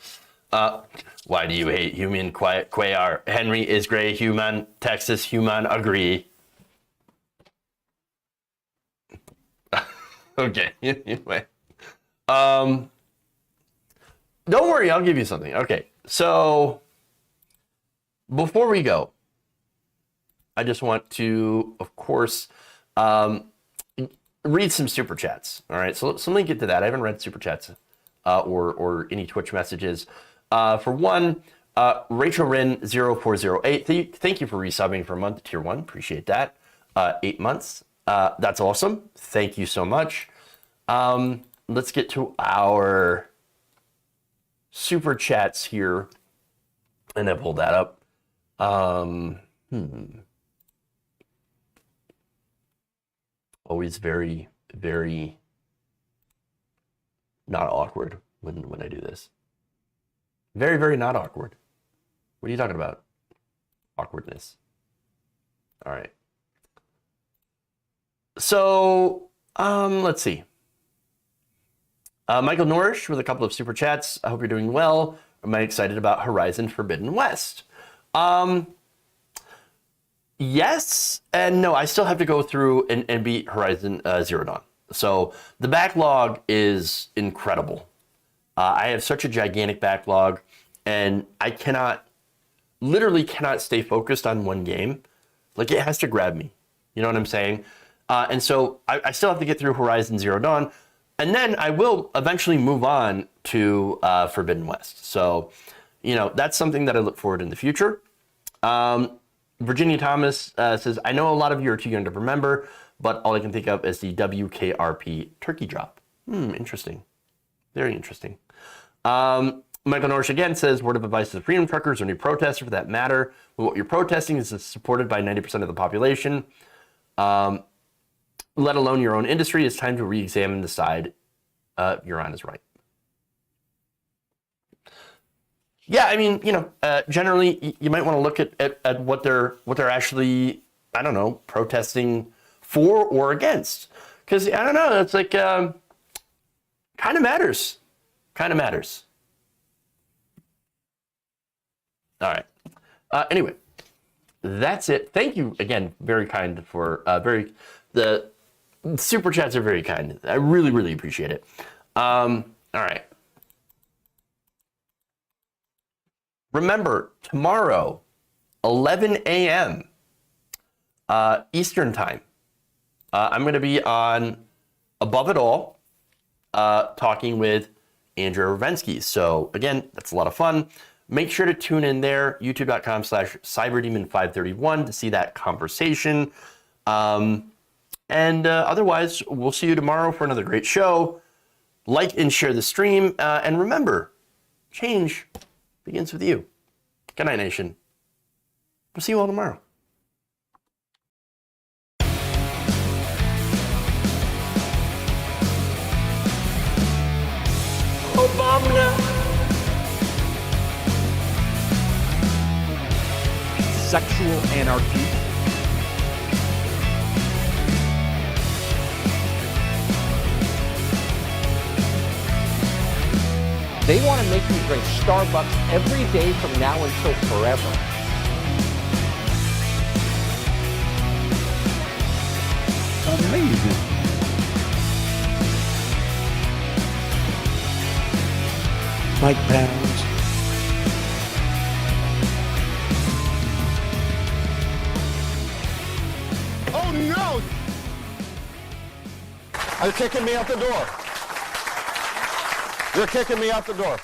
Why do you hate human Cuellar? Henry is gray, human, Texas, human, agree. Okay, anyway. Don't worry, I'll give you something. Okay, so before we go, I just want to, of course, read some super chats. All right, so let me get to that. I haven't read super chats or any Twitch messages. For one, Rachel Wren 0408. Thank you for resubbing for a month, tier 1. Appreciate that. 8 months. That's awesome. Thank you so much. Let's get to our super chats here, and then pull that up. Always very, very not awkward when I do this. Very, very not awkward. What are you talking about? Awkwardness. All right. So, let's see. Michael Norrish with a couple of super chats. I hope you're doing well. Am I excited about Horizon Forbidden West? Yes and no. I still have to go through and beat Horizon Zero Dawn. So the backlog is incredible. I have such a gigantic backlog, and I literally cannot stay focused on one game. Like, it has to grab me. You know what I'm saying? And so I still have to get through Horizon Zero Dawn, and then I will eventually move on to Forbidden West. So, that's something that I look forward in the future. Virginia Thomas says, I know a lot of you are too young to remember, but all I can think of is the WKRP turkey drop. Interesting. Very interesting. Michael Norrish again says, word of advice to the freedom truckers or any protester for that matter. What you're protesting is supported by 90% of the population, let alone your own industry. It's time to re-examine the side you're on is right. Yeah, I mean, generally you might want to look at what they're actually, I don't know, protesting for or against. Because, I don't know, it's like, kind of matters. Kind of matters. All right. Anyway, that's it. Thank you again. Very kind for, the super chats are very kind. I really, really appreciate it. All right. Remember, tomorrow, 11 a.m. Eastern time, I'm going to be on Above It All, talking with Andrew Ravensky. So again, that's a lot of fun. Make sure to tune in there, youtube.com/cyberdemon531 to see that conversation. And otherwise, we'll see you tomorrow for another great show. Like and share the stream. And remember, change begins with you. Good night, nation. We'll see you all tomorrow. Obama. Sexual anarchy. They want to make you drink Starbucks every day from now until forever. Amazing. Mike Pounds. Oh no! You're kicking me out the door. You're kicking me out the door.